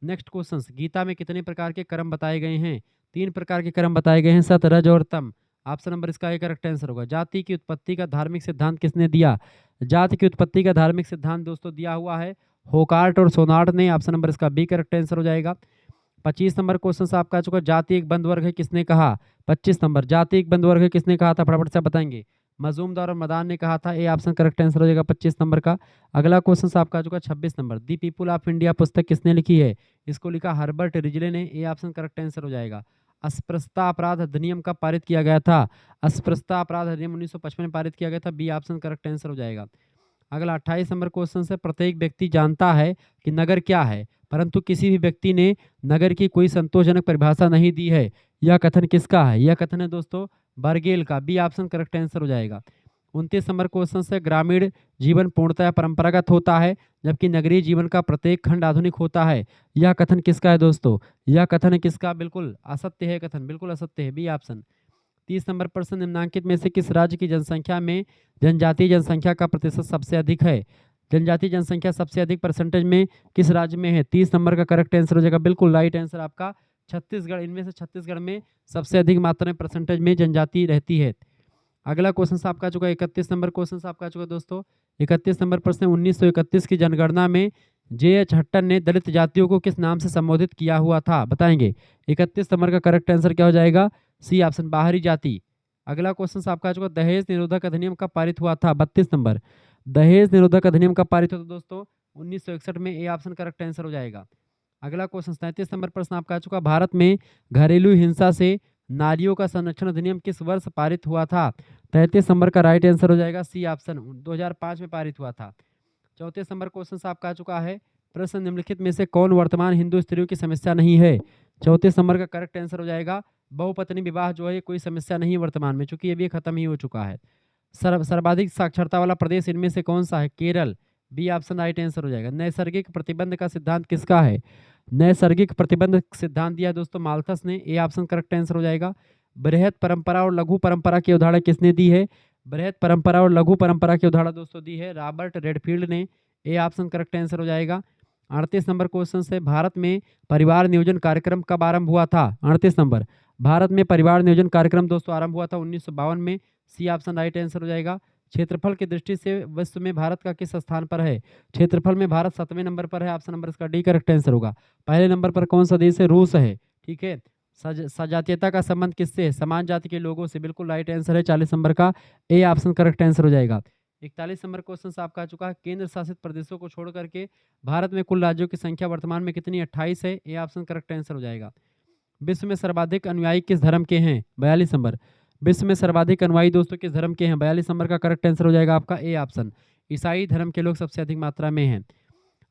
नेक्स्ट क्वेश्चन, गीता में कितने प्रकार के कर्म बताए गए हैं? 3 प्रकार के कर्म बताए गए हैं, सत, रज और तम। ऑप्शन नंबर इसका एक करेक्ट आंसर होगा। जाति की उत्पत्ति का धार्मिक सिद्धांत किसने दिया? जाति की उत्पत्ति का धार्मिक सिद्धांत दोस्तों दिया हुआ है होकार्ट और सोनार्ट ने। ऑप्शन नंबर इसका बी करेक्ट आंसर हो जाएगा। 25 नंबर क्वेश्चन आपका आ चुका, जाति एक बंद वर्ग है किसने कहा? 25 नंबर, जाति एक बंद वर्ग है किसने कहा था? फटाफट से बताएंगे। मजूमदार और मदान ने कहा था। ए ऑप्शन करेक्ट आंसर हो जाएगा 25 नंबर का। अगला क्वेश्चन आपका आ चुका 26 number, the people of India पुस्तक किसने लिखी है? इसको लिखा हर्बर्ट रिजले ने। ए ऑप्शन करेक्ट आंसर हो जाएगा। अस्पृश्यता अपराध अधिनियम कब पारित किया गया था? अस्पृश्यता अपराध अधिनियम 1955 में पारित किया गया था। बी ऑप्शन करेक्ट आंसर हो जाएगा। अगला 28 नंबर क्वेश्चन से, प्रत्येक व्यक्ति जानता है कि नगर क्या है, परंतु किसी भी व्यक्ति ने नगर की कोई संतोषजनक परिभाषा नहीं दी है। यह कथन किसका है? यह कथन है दोस्तों बर्गेल का। बी ऑप्शन करेक्ट आंसर हो जाएगा। 29 नंबर क्वेश्चन से, ग्रामीण जीवन पूर्णतः परंपरागत होता है जबकि नगरीय जीवन का प्रत्येक खंड आधुनिक होता है। यह कथन किसका है दोस्तों? यह कथन है किसका? बिल्कुल असत्य है कथन, बिल्कुल असत्य है। B option. 30 नंबर प्रश्न, निम्नांकित में से किस राज्य की जनसंख्या में जनजातीय जनसंख्या का प्रतिशत सबसे अधिक है? जनजातीय जनसंख्या सबसे अधिक परसेंटेज में किस राज्य में है? 30 नंबर का करेक्ट आंसर हो जाएगा, बिल्कुल राइट आंसर आपका छत्तीसगढ़। इनमें से छत्तीसगढ़ में सबसे अधिक मात्रा में परसेंटेज में जनजाति रहती है। अगला क्वेश्चन आपका चुका 31 नंबर क्वेश्चन आपका चुका दोस्तों। 31 नंबर प्रश्न, 1931 की जनगणना में जे.एच. हट्टन ने दलित जातियों को किस नाम से संबोधित किया हुआ था? बताएंगे। 31 नंबर का करेक्ट आंसर क्या हो जाएगा? सी ऑप्शन, बाहरी जाति। अगला क्वेश्चन आपका चुका, दहेज निरोधक अधिनियम कब पारित हुआ था? 32 नंबर, दहेज निरोधक अधिनियम कब पारित हुआ था दोस्तों? 1961 में। ए ऑप्शन करेक्ट आंसर हो जाएगा। अगला क्वेश्चन 37 नंबर प्रश्न आपका आ चुका, भारत में घरेलू हिंसा से नारियों का संरक्षण अधिनियम किस वर्ष पारित हुआ था? 33 नंबर का राइट आंसर हो जाएगा, सी ऑप्शन, 2005 में पारित हुआ था। 34 नंबर क्वेश्चन आपका आ चुका है, प्रश्न निम्नलिखित में से कौन वर्तमान हिंदू स्त्रियों की समस्या नहीं है? 34 नंबर का करेक्ट आंसर हो जाएगा, बहुपत्नी विवाह जो है कोई समस्या नहीं है वर्तमान में, चूंकि ये भी खत्म ही हो चुका है। सर्वाधिक साक्षरता वाला प्रदेश इनमें से कौन सा है? Kerala. B option right answer हो जाएगा। नैसर्गिक प्रतिबंध का सिद्धांत किसका है? नैसर्गिक प्रतिबंध सिद्धांत दिया दोस्तों माल्थस ने। ए ऑप्शन करेक्ट आंसर हो जाएगा। बृहत परंपरा और लघु परंपरा की उदाहरण किसने दी है? बृहत परंपरा और लघु परंपरा की उदाहरण दोस्तों दी है रॉबर्ट रेडफील्ड ने। ए ऑप्शन करेक्ट आंसर हो जाएगा। 38 नंबर क्वेश्चन से, भारत में परिवार नियोजन कार्यक्रम कब आरंभ हुआ था? 38 नंबर, भारत में परिवार नियोजन कार्यक्रम दोस्तों आरंभ हुआ था 1952 में। सी ऑप्शन राइट आंसर हो जाएगा। क्षेत्रफल की दृष्टि से विश्व में भारत का किस स्थान पर है? क्षेत्रफल में भारत 7वें नंबर पर है। ऑप्शन नंबर इसका डी करेक्ट आंसर होगा। पहले नंबर पर कौन सा देश है? रूस है। ठीक है। सजातीयता का संबंध किससे है? समान जाति के लोगों से। बिल्कुल राइट आंसर है 40 नंबर का। ए ऑप्शन करेक्ट आंसर हो जाएगा। 41 नंबर क्वेश्चन आपका आ चुका है, केंद्र शासित प्रदेशों को छोड़ करके भारत में कुल राज्यों की संख्या वर्तमान में कितनी? 28 है। ए ऑप्शन करेक्ट आंसर हो जाएगा। विश्व में सर्वाधिक अनुयायी किस धर्म के हैं? 42 नंबर, विश्व में सर्वाधिक अनुयायी दोस्तों किस धर्म के हैं? 42 नंबर का करेक्ट आंसर हो जाएगा आपका ए ऑप्शन, ईसाई धर्म के लोग सबसे अधिक मात्रा में हैं।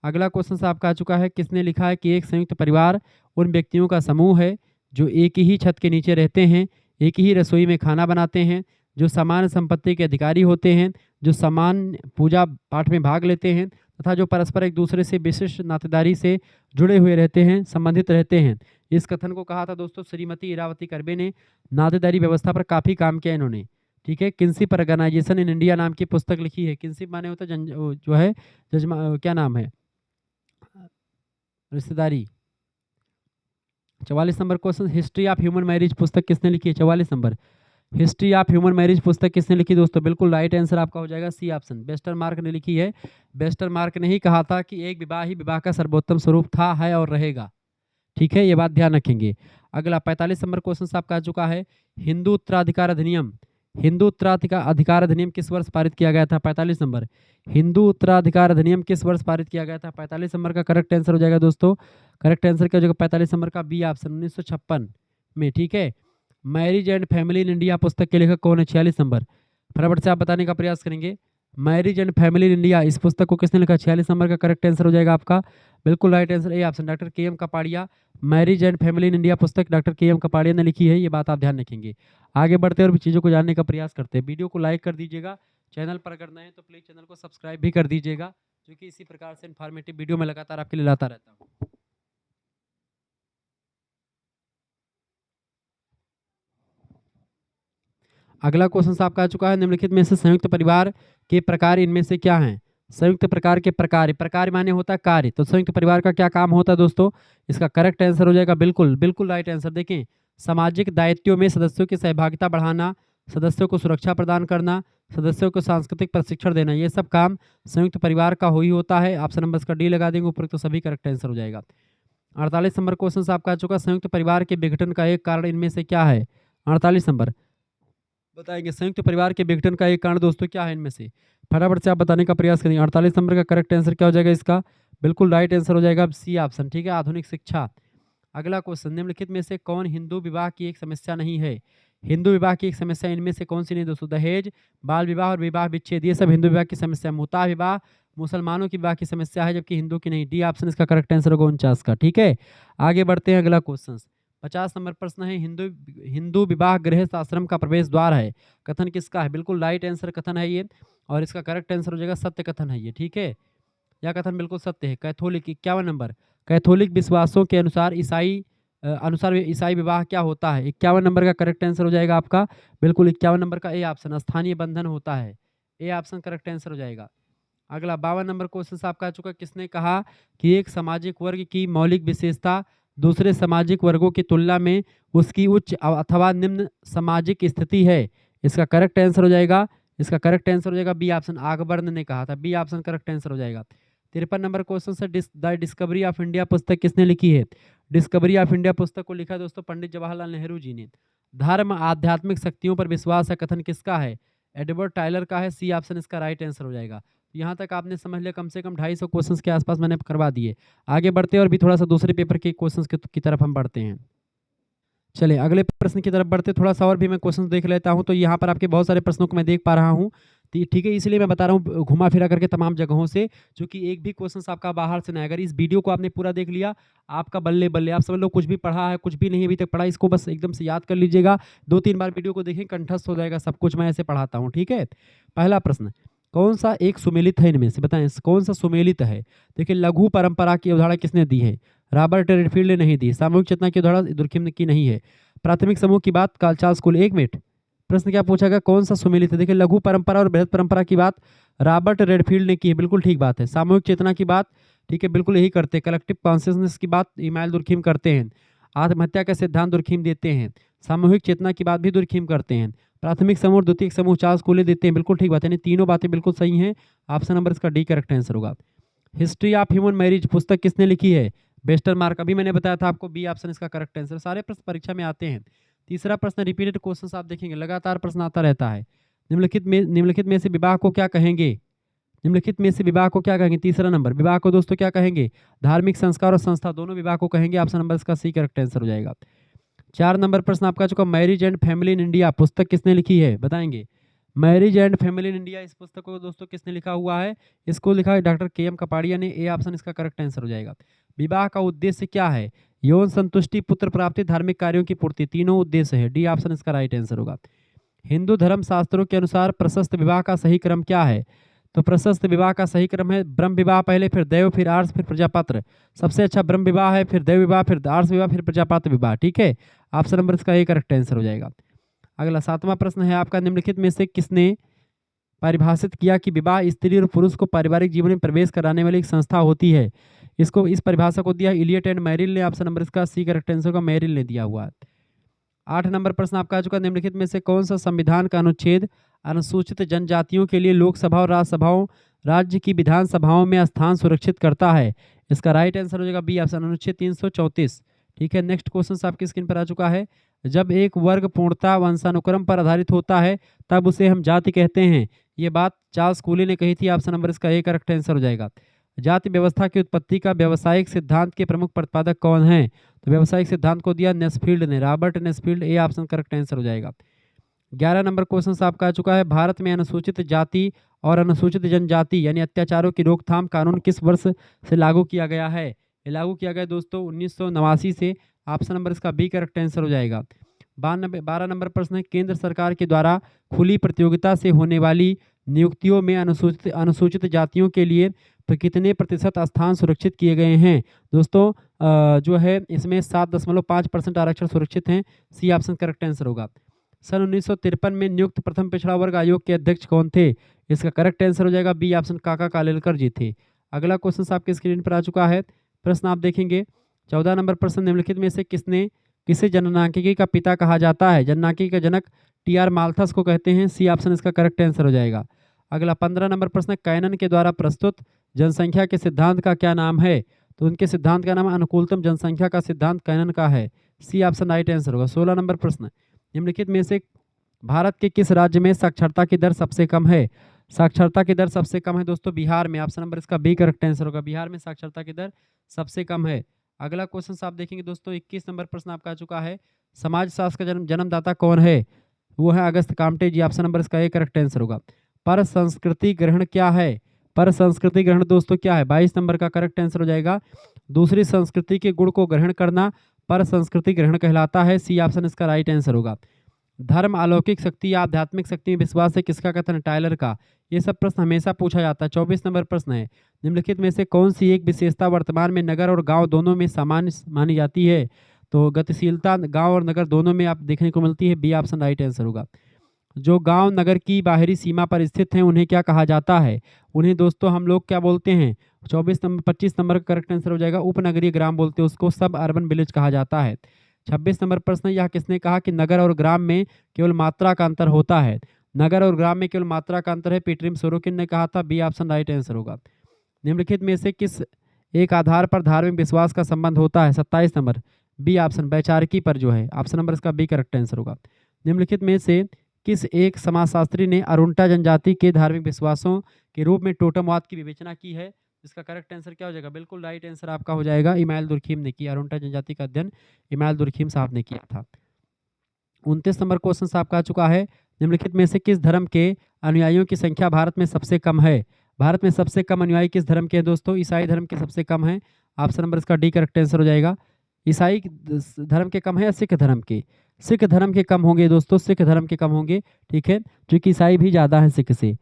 अगला क्वेश्चन आपका आ चुका है, किसने लिखा है कि एक संयुक्त परिवार उन व्यक्तियों का समूह है जो एक ही छत के नीचे रहते हैं, एक ही रसोई में खाना बनाते हैं, जो समान संपत्ति के अधिकारी होते हैं, जो समान पूजा पाठ में भाग लेते हैं तथा जो परस्पर एक दूसरे से विशिष्ट नातेदारी से जुड़े हुए रहते हैं, संबंधित रहते हैं। इस कथन को कहा था दोस्तों श्रीमती इरावती कर्वे ने। नातेदारी व्यवस्था पर काफ़ी काम किया इन्होंने। ठीक है। किंसिप ऑर्गेनाइजेशन इन इंडिया नाम की पुस्तक लिखी है। किंसिप माने होता है जो है जजमा, क्या नाम है, रिश्तेदारी। 44 number question, history of human marriage पुस्तक किसने लिखी है? 44 number, history of human marriage पुस्तक किसने लिखी दोस्तों? बिल्कुल राइट आंसर आपका हो जाएगा सी ऑप्शन, वेस्टर मार्क ने लिखी है। वेस्टर मार्क ने ही कहा था कि एक विवाह ही विवाह का सर्वोत्तम स्वरूप था, है और रहेगा। ठीक है, ये बात ध्यान रखेंगे। अगला 45 नंबर क्वेश्चन आपका आ चुका है, हिंदू उत्तराधिकार अधिनियम, हिंदू उत्तराधिकार अधिनियम किस वर्ष पारित किया गया था? 45 नंबर, हिंदू उत्तराधिकार अधिनियम किस वर्ष पारित किया गया था? 45 नंबर का करेक्ट आंसर हो जाएगा दोस्तों। करेक्ट आंसर क्या हो जाएगा 45 नंबर का? बी ऑप्शन, 1956 में। ठीक है। Marriage and family in India पुस्तक के लेखक कौन है? 46 नंबर, फटाफट से आप बताने का प्रयास करेंगे। Marriage and family in India, इस पुस्तक को किसने लिखा? 46 नंबर का करेक्ट आंसर हो जाएगा आपका। बिल्कुल right answer A option, doctor K M Kapadia. Marriage and family in India पुस्तक डॉक्टर के एम कपाड़िया ने लिखी है, ये बात आप ध्यान रखेंगे। आगे बढ़ते और भी चीज़ों को जानने का प्रयास करते हैं। वीडियो को लाइक कर दीजिएगा, चैनल पर अगर नए हैं तो प्लीज़ चैनल को सब्सक्राइब भी कर दीजिएगा, क्योंकि इसी प्रकार से इन्फॉर्मेटिव वीडियो मैं लगातार आपके लिए लाता रहता हूँ। अगला क्वेश्चन आपका आ चुका है, निम्नलिखित में से संयुक्त परिवार के प्रकार इनमें से क्या हैं? संयुक्त प्रकार के प्रकार, प्रकार माने होता है कार्य, तो संयुक्त परिवार का क्या काम होता है दोस्तों? इसका करेक्ट आंसर हो जाएगा बिल्कुल बिल्कुल राइट आंसर। देखें, सामाजिक दायित्वों में सदस्यों की सहभागिता बढ़ाना, सदस्यों को सुरक्षा प्रदान करना, सदस्यों को सांस्कृतिक प्रशिक्षण देना, ये सब काम संयुक्त परिवार का ही होता है। ऑप्शन नंबर इसका डी लगा देंगे ऊपर, तो सभी करेक्ट आंसर हो जाएगा। 48 नंबर क्वेश्चन आपका आ चुका, संयुक्त परिवार के विघटन का एक कारण इनमें से क्या है? 48 नंबर बताएंगे, संयुक्त परिवार के विघटन का एक कारण दोस्तों क्या है इनमें से? फटाफट से आप बताने का प्रयास करेंगे। 48 नंबर का करेक्ट आंसर क्या हो जाएगा इसका? बिल्कुल राइट आंसर हो जाएगा सी ऑप्शन, ठीक है, आधुनिक शिक्षा। अगला क्वेश्चन, निम्नलिखित में से कौन हिंदू विवाह की एक समस्या नहीं है? हिंदू विवाह की एक समस्या इनमें से कौन सी नहीं दोस्तों? दहेज, बाल विवाह और विवाह विच्छेद, ये सब हिंदू विवाह की समस्या। मुता विवाह मुसलमानों की विवाह की समस्या है, जबकि हिंदू की नहीं। डी ऑप्शन इसका करेक्ट आंसर होगा 49 का, ठीक है। आगे बढ़ते हैं, अगला क्वेश्चन 50 नंबर प्रश्न है, हिंदू हिंदू विवाह गृहस्थ आश्रम का प्रवेश द्वार है, कथन किसका है? बिल्कुल राइट आंसर कथन है ये, और इसका करेक्ट आंसर हो जाएगा सत्य कथन है ये, ठीक है। यह कथन बिल्कुल सत्य है। कैथोलिक 51 नंबर, कैथोलिक विश्वासों के अनुसार ईसाई विवाह क्या होता है? 51 नंबर का करेक्ट आंसर हो जाएगा आपका बिल्कुल 51 नंबर का ए ऑप्शन, स्थानीय बंधन होता है। ए ऑप्शन करेक्ट आंसर हो जाएगा। अगला 52 नंबर क्वेश्चन आपका आ चुका, किसने कहा कि एक सामाजिक वर्ग की मौलिक विशेषता दूसरे सामाजिक वर्गों की तुलना में उसकी उच्च अथवा निम्न सामाजिक स्थिति है? इसका करेक्ट आंसर हो जाएगा, इसका करेक्ट आंसर हो जाएगा बी ऑप्शन, आकबर्न ने कहा था। बी ऑप्शन करेक्ट आंसर हो जाएगा। 53 नंबर क्वेश्चन से, द डिस्कवरी ऑफ इंडिया पुस्तक किसने लिखी है? डिस्कवरी ऑफ इंडिया पुस्तक को लिखा दोस्तों पंडित जवाहरलाल नेहरू जी ने। धर्म आध्यात्मिक शक्तियों पर विश्वास है, कथन किसका है? एडवर्ड टाइलर का है। सी ऑप्शन इसका राइट आंसर हो जाएगा। यहाँ तक आपने समझ लिया, कम से कम 250 क्वेश्चंस के आसपास मैंने करवा दिए। आगे बढ़ते हैं और भी थोड़ा सा दूसरे पेपर के क्वेश्चंस की तरफ हम बढ़ते हैं। चलिए अगले प्रश्न की तरफ बढ़ते, थोड़ा सा और भी मैं क्वेश्चन देख लेता हूं। तो यहाँ पर आपके बहुत सारे प्रश्नों को मैं देख पा रहा हूँ, ठीक है, इसलिए मैं बता रहा हूँ घुमा फिरा करके तमाम जगहों से, क्योंकि एक भी क्वेश्चन आपका बाहर से ना आए। अगर इस वीडियो को आपने पूरा देख लिया, आपका बल्ले बल्ले, आप समझ लो कुछ भी पढ़ा है, कुछ भी नहीं अभी तक पढ़ा, इसको बस एकदम से याद कर लीजिएगा। 2-3 बार वीडियो को देखें, कंठस्थ हो जाएगा सब कुछ, मैं ऐसे पढ़ाता हूँ, ठीक है। पहला प्रश्न, कौन सा एक सुमेलित है इनमें से? बताएं कौन सा सुमेलित है। देखिए, लघु परंपरा की अवधारणा किसने दी है? रॉबर्ट रेडफील्ड ने नहीं दी। सामूहिक चेतना की अवधारणा दुर्खिम की नहीं है। प्राथमिक समूह की बात चार्ल्स स्कूल। 1 मिनट, प्रश्न क्या पूछा गया? कौन सा सुमेलित है? देखिए, लघु परंपरा और बृहद परंपरा की बात रॉबर्ट रेडफील्ड ने की है, बिल्कुल ठीक बात है। सामूहिक चेतना की बात, ठीक है, बिल्कुल यही करते हैं। कलेक्टिव कॉन्शियसनेस की बात इमानुएल दुर्खिम करते हैं। आत्महत्या का सिद्धांत दुर्खिम देते हैं। सामूहिक चेतना की बात भी दुर्खिम करते हैं। प्राथमिक समूह द्वितीयक समूह चार्ल्स स्कूल देते हैं, बिल्कुल ठीक बात है। तीनों बातें बिल्कुल सही हैं। ऑप्शन नंबर इसका डी करेक्ट आंसर होगा। हिस्ट्री ऑफ ह्यूमन मैरिज पुस्तक किसने लिखी है? बेस्टर मार्क, अभी मैंने बताया था आपको, बी ऑप्शन इसका करेक्ट आंसर। सारे प्रश्न परीक्षा में आते हैं। तीसरा प्रश्न, रिपीटेड क्वेश्चंस आप देखेंगे, लगातार प्रश्न आता रहता है। निम्नलिखित में से विवाह को क्या कहेंगे? निम्नलिखित में से विवाह को क्या कहेंगे? तीसरा नंबर, विवाह को दोस्तों क्या कहेंगे? धार्मिक संस्कार और संस्था, दोनों विवाह को कहेंगे। ऑप्शन नंबर इसका सी करेक्ट आंसर हो जाएगा। 4 नंबर प्रश्न आपका चुका, marriage and family in India पुस्तक किसने लिखी है? बताएंगे। Marriage and family in India, इस पुस्तक को दोस्तों किसने लिखा हुआ है? इसको लिखा है डॉक्टर KM कपाड़िया ने। ए ऑप्शन इसका करेक्ट आंसर हो जाएगा। विवाह का उद्देश्य क्या है? यौन संतुष्टि, पुत्र प्राप्ति, धार्मिक कार्यों की पूर्ति, तीनों उद्देश्य है। डी ऑप्शन इसका राइट आंसर होगा। हिंदू धर्म शास्त्रों के अनुसार प्रशस्त विवाह का सही क्रम क्या है? तो प्रशस्त विवाह का सही क्रम है ब्रह्म विवाह पहले, फिर दैव, फिर आर्ष, फिर प्रजापात्र। सबसे अच्छा ब्रह्म विवाह है, फिर दैव विवाह, फिर आर्ष विवाह, फिर प्रजापात्र विवाह, ठीक है। ऑप्शन नंबर इसका ए करेक्ट आंसर हो जाएगा। अगला 7वां प्रश्न है आपका, निम्नलिखित में से किसने परिभाषित किया कि विवाह स्त्री और पुरुष को पारिवारिक जीवन में प्रवेश कराने वाली एक संस्था होती है? इस परिभाषा को दिया इलियट एंड मैरिल ने। ऑप्शन नंबर इसका सी करेक्ट आंसर होगा, मैरिल ने दिया हुआ है। 8 नंबर प्रश्न आपका आ चुका, निम्नलिखित में से कौन सा संविधान का अनुच्छेद अनुसूचित जनजातियों के लिए लोकसभा और राज्यसभाओं राज्य की विधानसभाओं में स्थान सुरक्षित करता है? इसका राइट आंसर हो जाएगा बी ऑप्शन, अनुच्छेद 334, ठीक है। नेक्स्ट क्वेश्चन आपकी स्क्रीन पर आ चुका है, जब एक वर्ग पूर्णतः वंशानुक्रम पर आधारित होता है तब उसे हम जाति कहते हैं। ये बात चार्ल्स कूली ने कही थी। ऑप्शन नंबर इसका ए करेक्ट आंसर हो जाएगा। जाति व्यवस्था की उत्पत्ति का व्यावसायिक सिद्धांत के प्रमुख प्रतिपादक कौन हैं? तो व्यावसायिक सिद्धांत को दिया नेस्फील्ड ने, Robert Nesfield. A option correct answer हो जाएगा। 11 नंबर क्वेश्चन आपका आ चुका है, भारत में अनुसूचित जाति और अनुसूचित जनजाति यानी अत्याचारों की रोकथाम कानून किस वर्ष से लागू किया गया है? ये लागू किया गया दोस्तों 1989 से। ऑप्शन नंबर इसका बी करेक्ट आंसर हो जाएगा। 12 नंबर प्रश्न है, केंद्र सरकार के द्वारा खुली प्रतियोगिता से होने वाली नियुक्तियों में अनुसूचित जातियों के लिए तो कितने प्रतिशत स्थान सुरक्षित किए गए हैं? दोस्तों जो है इसमें 7.5% आरक्षण सुरक्षित हैं। सी ऑप्शन करेक्ट आंसर होगा। सन 1953 में नियुक्त प्रथम पिछड़ा वर्ग आयोग के अध्यक्ष कौन थे? इसका करेक्ट आंसर हो जाएगा बी ऑप्शन, काका कालेलकर जी थे। अगला क्वेश्चन आपके स्क्रीन पर आ चुका है। प्रश्न आप देखेंगे 14 नंबर प्रश्न, निम्नलिखित में से किसे जननांकिकी का पिता कहा जाता है? जननांकिकी का जनक टी.आर. माल्थस को कहते हैं। सी ऑप्शन इसका करेक्ट आंसर हो जाएगा। अगला 15 नंबर प्रश्न, कैनन के द्वारा प्रस्तुत जनसंख्या के सिद्धांत का क्या नाम है? तो उनके सिद्धांत का नाम अनुकूलतम जनसंख्या का सिद्धांत कैनन का है। सी ऑप्शन राइट आंसर होगा। 16 नंबर प्रश्न, निम्नलिखित में से भारत के किस राज्य में साक्षरता की दर सबसे कम है? साक्षरता की दर सबसे कम है दोस्तों बिहार में। ऑप्शन नंबर इसका बी करेक्ट आंसर होगा। बिहार में साक्षरता की दर सबसे कम है। अगला क्वेश्चन आप देखेंगे दोस्तों 21 नंबर प्रश्न आपका आ चुका है। समाजशास्त्र का जन्मदाता कौन है? वो है अगस्त कामटे जी। ऑप्शन नंबर इसका ए करेक्ट आंसर होगा। पर संस्कृति ग्रहण क्या है? पर संस्कृति ग्रहण दोस्तों क्या है? 22 नंबर का करेक्ट आंसर हो जाएगा। दूसरी संस्कृति के गुण को ग्रहण करना पर संस्कृति ग्रहण कहलाता है। सी ऑप्शन इसका राइट आंसर होगा। धर्म अलौकिक शक्ति या आध्यात्मिक शक्ति में विश्वास है, किसका कथन है? टायलर का। ये सब प्रश्न हमेशा पूछा जाता है। 24 नंबर प्रश्न है, निम्नलिखित में से कौन सी एक विशेषता वर्तमान में नगर और गांव दोनों में सामान्य मानी जाती है? तो गतिशीलता गांव और नगर दोनों में आप देखने को मिलती है। बी ऑप्शन राइट आंसर होगा। जो गांव नगर की बाहरी सीमा पर स्थित हैं उन्हें क्या कहा जाता है? उन्हें दोस्तों हम लोग क्या बोलते हैं? 25 नंबर का करेक्ट आंसर हो जाएगा। उपनगरीय ग्राम बोलते हैं उसको, सब अर्बन विलेज कहा जाता है। 26 नंबर प्रश्न, यह किसने कहा कि नगर और ग्राम में केवल मात्रा का अंतर होता है? नगर और ग्राम में केवल मात्रा का अंतर है, पीटरिम सोरोकिन ने कहा था। बी ऑप्शन राइट आंसर होगा। निम्नलिखित में से किस एक आधार पर धार्मिक विश्वास का संबंध होता है? 27 नंबर, बी ऑप्शन वैचारिकी पर जो है। ऑप्शन नंबर इसका बी करेक्ट आंसर होगा। निम्नलिखित में से किस एक समाजशास्त्री ने अरुंटा जनजाति के धार्मिक विश्वासों के रूप में टोटमवाद की विवेचना की है? इसका करेक्ट आंसर क्या हो जाएगा? बिल्कुल राइट आंसर आपका हो जाएगा इमाइल दुर्खीम ने किया। अरुंटा जनजाति का अध्ययन इमाइल दुर्खीम साहब ने किया था। 29 नंबर क्वेश्चन आपका आ चुका है। निम्नलिखित में से किस धर्म के अनुयायियों की संख्या भारत में सबसे कम है? भारत में सबसे कम अनुयायी किस धर्म के हैं दोस्तों? ईसाई धर्म के सबसे कम है। ऑप्शन नंबर इसका डी करेक्ट आंसर हो जाएगा। ईसाई धर्म के कम है या सिख धर्म के? सिख धर्म के कम होंगे दोस्तों, सिख धर्म के कम होंगे, ठीक है, क्योंकि ईसाई भी ज़्यादा है सिख से।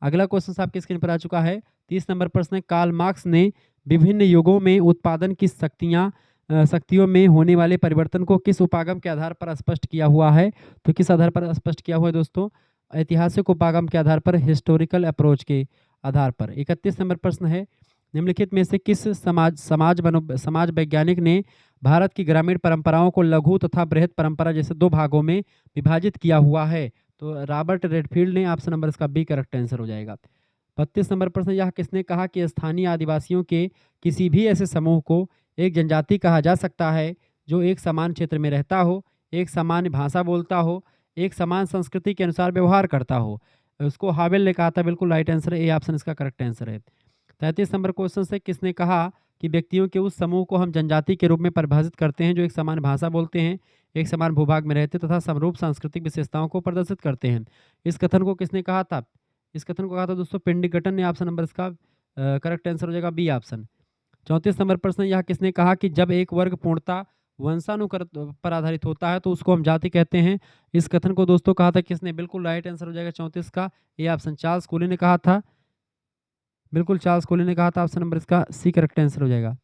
अगला क्वेश्चन आपके स्क्रीन पर आ चुका है। 30 नंबर प्रश्न, कार्ल मार्क्स ने विभिन्न युगों में उत्पादन की शक्तियों में होने वाले परिवर्तन को किस उपागम के आधार पर स्पष्ट किया हुआ है? तो किस आधार पर स्पष्ट किया हुआ है दोस्तों? ऐतिहासिक उपागम के आधार पर, हिस्टोरिकल अप्रोच के आधार पर। 31 नंबर प्रश्न है, निम्नलिखित में से किस समाज वैज्ञानिक ने भारत की ग्रामीण परंपराओं को लघु तथा बृहत परंपरा जैसे दो भागों में विभाजित किया हुआ है? तो रॉबर्ट रेडफील्ड ने। ऑप्शन नंबर इसका बी करेक्ट आंसर हो जाएगा। 32 नंबर प्रश्न, यह किसने कहा कि स्थानीय आदिवासियों के किसी भी ऐसे समूह को एक जनजाति कहा जा सकता है जो एक समान क्षेत्र में रहता हो, एक सामान्य भाषा बोलता हो, एक समान संस्कृति के अनुसार व्यवहार करता हो? उसको हावेल ने कहा था। बिल्कुल राइट आंसर है, ए ऑप्शन इसका करेक्ट आंसर है। 33 नंबर क्वेश्चन से, किसने कहा कि व्यक्तियों के उस समूह को हम जनजाति के रूप में परिभाषित करते हैं जो एक समान भाषा बोलते हैं, एक समान भूभाग में रहते तथा समरूप सांस्कृतिक विशेषताओं को प्रदर्शित करते हैं? इस कथन को किसने कहा था? इस कथन को कहा था दोस्तों पेंडिकटन ने। ऑप्शन नंबर इसका करेक्ट आंसर हो जाएगा बी ऑप्शन। 34 नंबर प्रश्न, यह किसने कहा कि जब एक वर्ग पूर्णता वंशानुक्रम पर आधारित होता है तो उसको हम जाति कहते हैं? इस कथन को दोस्तों कहा था किसने? बिल्कुल राइट आंसर हो जाएगा 34 का ए ऑप्शन, चार्ल्स कूली ने कहा था। बिल्कुल चार्ल्स कूली ने कहा था। ऑप्शन नंबर इसका सी करेक्ट आंसर हो जाएगा।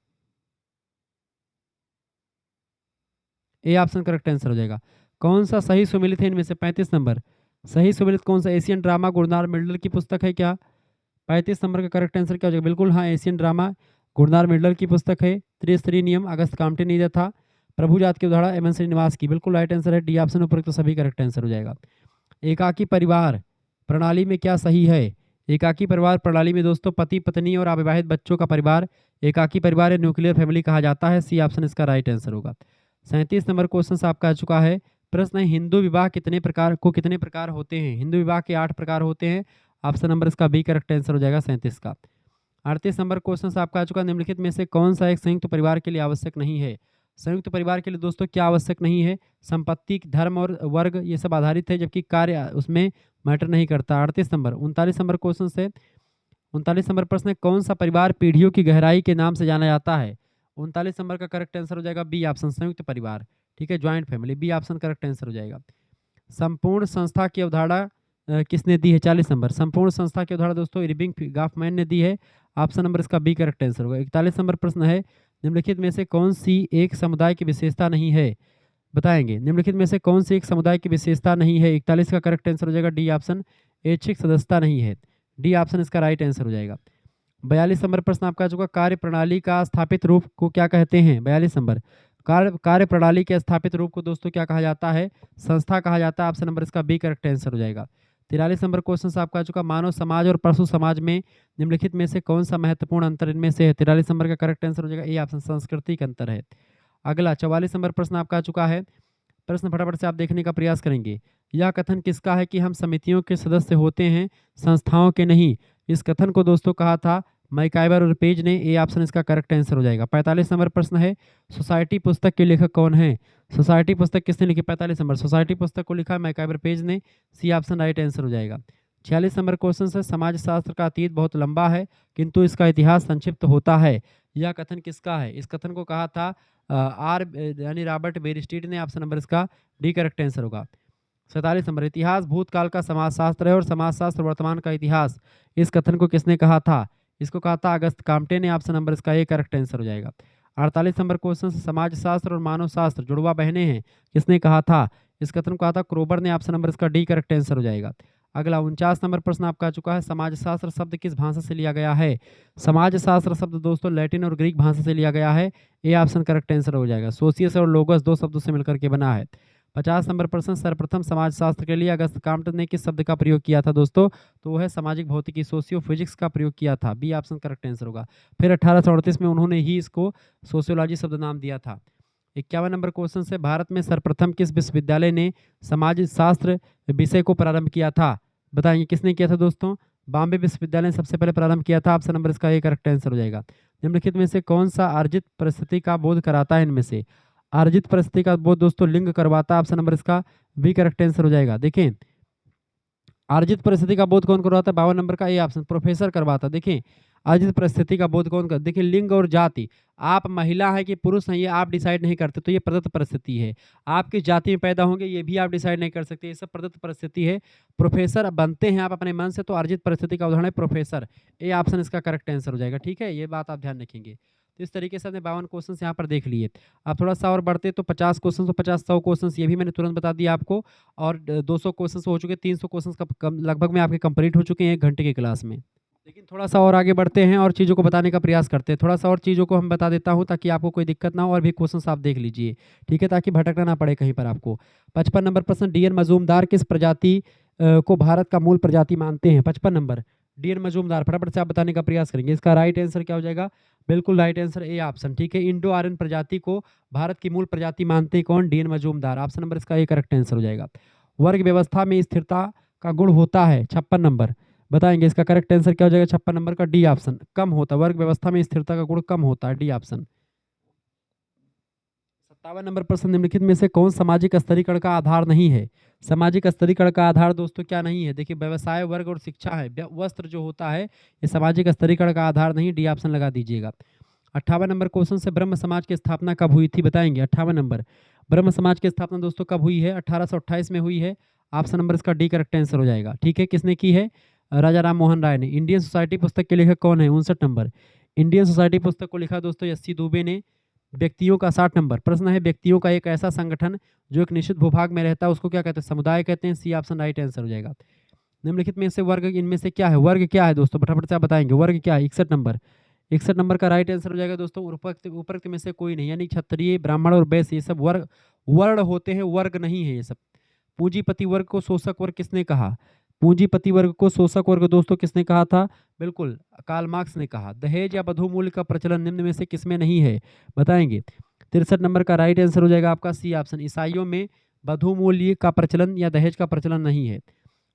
ए ऑप्शन करेक्ट आंसर हो जाएगा। कौन सा सही सुमेलित है इनमें से? 35 नंबर, सही सुमेलित कौन सा? एशियन ड्रामा गुरनार मिल्डर की पुस्तक है क्या? 35 नंबर का करेक्ट आंसर क्या हो जाएगा? बिल्कुल हाँ, एशियन ड्रामा गुरनार मिल्डर की पुस्तक है। त्रिस्तरीय नियम अगस्त कामटे ने दिया था। प्रभु जात की उदाहरण एम एन श्रीनिवास की। बिल्कुल राइट आंसर है डी ऑप्शन, उपरोक्त तो सभी करेक्ट आंसर हो जाएगा। एकाकी परिवार प्रणाली में क्या सही है? एकाकी परिवार प्रणाली में दोस्तों पति पत्नी और अविवाहित बच्चों का परिवार एकाकी परिवार या न्यूक्लियर फैमिली कहा जाता है। सी ऑप्शन इसका राइट आंसर होगा। 37 नंबर क्वेश्चन आपका आ चुका है। प्रश्न है, हिंदू विवाह कितने प्रकार होते हैं? हिंदू विवाह के 8 प्रकार होते हैं। ऑप्शन नंबर इसका बी करेक्ट आंसर हो जाएगा 37 का। 38 नंबर क्वेश्चन आपका आ चुका है। निम्नलिखित में से कौन सा एक संयुक्त परिवार के लिए आवश्यक नहीं है? संयुक्त परिवार के लिए दोस्तों क्या आवश्यक नहीं है? संपत्ति, धर्म और वर्ग ये सब आधारित है, जबकि कार्य उसमें मैटर नहीं करता। 38 नंबर। 39 नंबर क्वेश्चन से 39 नंबर प्रश्न है, कौन सा परिवार पीढ़ियों की गहराई के नाम से जाना जाता है? 39 नंबर का करेक्ट आंसर हो जाएगा बी ऑप्शन, संयुक्त परिवार, ठीक है, joint family. B option correct answer हो जाएगा। संपूर्ण संस्था की अवधारणा किसने दी है? 40 नंबर। संपूर्ण संस्था की अवधारणा दोस्तों इरविंग गॉफमैन ने दी है। ऑप्शन नंबर इसका बी करेक्ट आंसर होगा। 41 नंबर प्रश्न है, निम्नलिखित में से कौन सी एक समुदाय की विशेषता नहीं है? बताएंगे निम्नलिखित में से कौन सी एक समुदाय की विशेषता नहीं है। 41 का करेक्ट आंसर हो जाएगा डी ऑप्शन, ऐच्छिक सदस्यता नहीं है। डी ऑप्शन इसका राइट आंसर हो जाएगा। 42 नंबर प्रश्न आपका आ चुका, कार्य प्रणाली का स्थापित रूप को क्या कहते हैं। 42 नंबर, कार्य प्रणाली के स्थापित रूप को दोस्तों क्या कहा जाता है, संस्था कहा जाता है। ऑप्शन नंबर इसका बी करेक्ट आंसर हो जाएगा। 43 नंबर क्वेश्चन आपका आ चुका, मानव समाज और पशु समाज में निम्नलिखित में से कौन सा महत्वपूर्ण अंतर इनमें से है। 43 नंबर का करेक्ट आंसर हो जाएगा ए ऑप्शन, सांस्कृतिक अंतर है। अगला 44 नंबर प्रश्न आपका आ चुका है। प्रश्न फटाफट से आप देखने का प्रयास करेंगे। यह कथन किसका है कि हम समितियों के सदस्य होते हैं, संस्थाओं के नहीं। इस कथन को दोस्तों कहा था मैकाइवर और पेज ने। ए ऑप्शन इसका करेक्ट आंसर हो जाएगा। 45 नंबर प्रश्न है, सोसाइटी पुस्तक के लेखक कौन है। सोसाइटी पुस्तक किसने लिखी। 45 नंबर, सोसाइटी पुस्तक को लिखा मैकाइवर पेज ने। सी ऑप्शन राइट आंसर हो जाएगा। 46 नंबर क्वेश्चन है, समाज शास्त्र का अतीत बहुत लंबा है किंतु इसका इतिहास संक्षिप्त होता है। यह कथन किसका है। इस कथन को कहा था यानी रॉबर्ट बेरस्टीट ने। ऑप्शन नंबर इसका डी करेक्ट आंसर होगा। 47 नंबर, इतिहास भूतकाल का समाजशास्त्र है और समाजशास्त्र वर्तमान का इतिहास। इस कथन को किसने कहा था। इसको कहा था अगस्त काम्टे ने। ऑप्शन नंबर इसका ए करेक्ट आंसर हो जाएगा। 48 नंबर क्वेश्चन, समाजशास्त्र और मानव शास्त्र जुड़वा बहनें हैं, किसने कहा था। इस कथन को कहा था क्रोबर ने। ऑप्शन नंबर इसका डी करेक्ट आंसर हो जाएगा। अगला 49 नंबर प्रश्न आपका आ चुका है, समाजशास्त्र शब्द किस भाषा से लिया गया है। समाजशास्त्र शब्द दोस्तों लैटिन और ग्रीक भाषा से लिया गया है। ए ऑप्शन करेक्ट आंसर हो जाएगा। सोशियस और लोगस दो शब्दों से मिलकर के बना है। 50 नंबर प्रश्न, सर्वप्रथम समाजशास्त्र के लिए अगस्त काम्ट ने किस शब्द का प्रयोग किया था दोस्तों, तो वह सामाजिक भौतिकी सोशियो फिजिक्स का प्रयोग किया था। बी ऑप्शन करेक्ट आंसर होगा। फिर 1838 में उन्होंने ही इसको सोशियोलॉजी शब्द नाम दिया था। 51 नंबर क्वेश्चन से, भारत में सर्वप्रथम किस विश्वविद्यालय ने समाज शास्त्र विषय को प्रारंभ किया था। बताइए किसने किया था दोस्तों, बॉम्बे विश्वविद्यालय ने सबसे पहले प्रारंभ किया था। ऑप्शन नंबर इसका ए करेक्ट आंसर हो जाएगा। निम्नलिखित में से कौन सा अर्जित परिस्थिति का बोध कराता है। इनमें से अर्जित परिस्थिति का बोध दोस्तों लिंग करवाता है। ऑप्शन नंबर इसका बी करेक्ट आंसर हो जाएगा। देखें अर्जित परिस्थिति का बोध कौन करवाता है, 52 नंबर का ए ऑप्शन, प्रोफेसर करवाता। देखिए अर्जित परिस्थिति का बोध कौन कर, देखिए लिंग और जाति, आप महिला है कि पुरुष हैं ये आप डिसाइड नहीं करते, तो ये प्रदत्त परिस्थिति है। आप किस जाति में पैदा होंगे ये भी आप डिसाइड नहीं कर सकते, ये सब प्रदत्त परिस्थिति है। प्रोफेसर बनते हैं आप अपने मन से, तो अर्जित परिस्थिति का उदाहरण है प्रोफेसर। ए ऑप्शन इसका करेक्ट आंसर हो जाएगा। ठीक है, ये बात आप ध्यान रखेंगे। तो इस तरीके से हमने 52 क्वेश्चन यहाँ पर देख लिए। आप थोड़ा सा और बढ़ते तो 50 क्वेश्चन, तो 50-100 क्वेश्चन ये भी मैंने तुरंत बता दिया आपको। और 200 क्वेश्चन हो चुके, 300 क्वेश्चन लगभग में आपके कंप्लीट हो चुके हैं 1 घंटे की क्लास में। लेकिन थोड़ा सा और आगे बढ़ते हैं और चीज़ों को बताने का प्रयास करते हैं। थोड़ा सा और चीज़ों को हम बता देता हूँ ताकि आपको कोई दिक्कत ना हो, और भी क्वेश्चन आप देख लीजिए। ठीक है, ताकि भटकना ना पड़े कहीं पर आपको। 55 नंबर प्रश्न, डी एन मजूमदार किस प्रजाति को भारत का मूल प्रजाति मानते हैं। 55 नंबर, डी एन मजूमदार, फटाफट से आप बताने का प्रयास करेंगे। इसका राइट आंसर क्या हो जाएगा, बिल्कुल राइट आंसर ए ऑप्शन। ठीक है, इंडो आर्यन प्रजाति को भारत की मूल प्रजाति मानते हैं कौन, D N Majumdar. Option number इसका ए करेक्ट आंसर हो जाएगा। वर्ग व्यवस्था में स्थिरता का गुण होता है। 56 नंबर, बताएंगे इसका करेक्ट आंसर क्या हो जाएगा। 56 नंबर का डी ऑप्शन, कम होता है। वर्ग व्यवस्था में स्थिरता का गुण कम होता है, डी ऑप्शन। 57 नंबर प्रश्न, निम्नलिखित में से कौन सामाजिक स्तरीकरण का आधार नहीं है। सामाजिक स्तरीकरण का आधार दोस्तों क्या नहीं है, देखिए व्यवसाय, वर्ग और शिक्षा है। वस्त्र जो होता है ये सामाजिक स्तरीकरण का आधार नहीं, डी ऑप्शन लगा दीजिएगा। 58 नंबर क्वेश्चन से, ब्रह्म समाज की स्थापना कब हुई थी, बताएंगे। 58 नंबर, ब्रह्म समाज की स्थापना दोस्तों कब हुई है, 1828 में हुई है। ऑप्शन नंबर इसका डी करेक्ट आंसर हो जाएगा। ठीक है, किसने की है, राजा राम मोहन राय ने। इंडियन सोसाइटी पुस्तक के लेखक कौन है, 59 नंबर, इंडियन सोसाइटी पुस्तक को लिखा दोस्तों एस सी दुबे ने। व्यक्तियों का 60 नंबर प्रश्न है, व्यक्तियों का एक ऐसा संगठन जो एक निश्चित भूभाग में रहता है उसको क्या कहते हैं, समुदाय कहते हैं। सी ऑप्शन राइट आंसर हो जाएगा। निम्नलिखित में से वर्ग इनमें से क्या है, वर्ग क्या है दोस्तों, फटाफट से आप बताएंगे वर्ग क्या है। 61 नंबर, 61 नंबर का राइट आंसर हो जाएगा दोस्तों, उपरोक्त में से कोई नहीं, यानी क्षत्रिय, ब्राह्मण और वैश्य ये सब वर्ग वर्ण होते हैं, वर्ग नहीं है ये सब। पूंजीपति वर्ग को शोषक वर्ग किसने कहा, पूंजीपति वर्ग को शोषक वर्ग दोस्तों किसने कहा था, बिल्कुल कार्ल मार्क्स ने कहा। दहेज या बधू मूल्य का प्रचलन निम्न में से किसमें नहीं है, बताएंगे। 63 नंबर का राइट आंसर हो जाएगा आपका सी ऑप्शन, ईसाइयों में बधू मूल्य का प्रचलन या दहेज का प्रचलन नहीं है।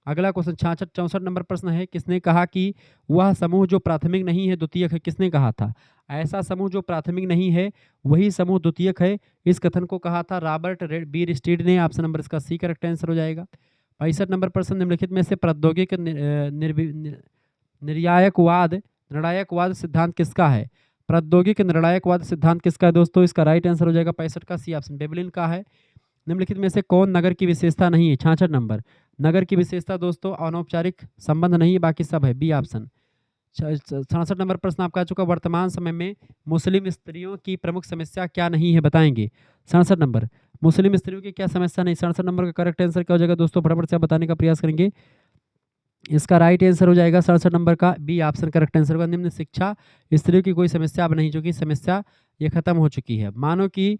अगला क्वेश्चन 64 नंबर प्रश्न है, किसने कहा कि वह समूह जो प्राथमिक नहीं है द्वितीयक है, किसने कहा था। ऐसा समूह जो प्राथमिक नहीं है वही समूह द्वितीयक है, इस कथन को कहा था रॉबर्ट बीरस्टीड ने। ऑप्शन नंबर इसका सी करेक्ट आंसर हो जाएगा। 65 नंबर प्रश्न, निम्नलिखित में से प्रौद्योगिक निर्णायकवाद सिद्धांत किसका है। प्रौद्योगिक निर्णायकवाद सिद्धांत किसका है दोस्तों, इसका राइट आंसर हो जाएगा 65 का सी ऑप्शन, बेबलिन का है। निम्नलिखित में से कौन नगर की विशेषता नहीं है, 66 नंबर, नगर की विशेषता दोस्तों अनौपचारिक संबंध नहीं है, बाकी सब है, बी ऑप्शन। 67 नंबर प्रश्न आपका आ चुका, वर्तमान समय में मुस्लिम स्त्रियों की प्रमुख समस्या क्या नहीं है, बताएंगे। 67 नंबर, मुस्लिम स्त्रियों की क्या समस्या नहीं। 67 नंबर का करेक्ट आंसर क्या हो जाएगा दोस्तों, फटाफट से आप बताने का प्रयास करेंगे। इसका राइट आंसर हो जाएगा 67 नंबर का बी ऑप्शन करेक्ट आंसर होगा। निम्न शिक्षा स्त्रियों की कोई समस्या अब नहीं, जो कि समस्या ये खत्म हो चुकी है। मानव की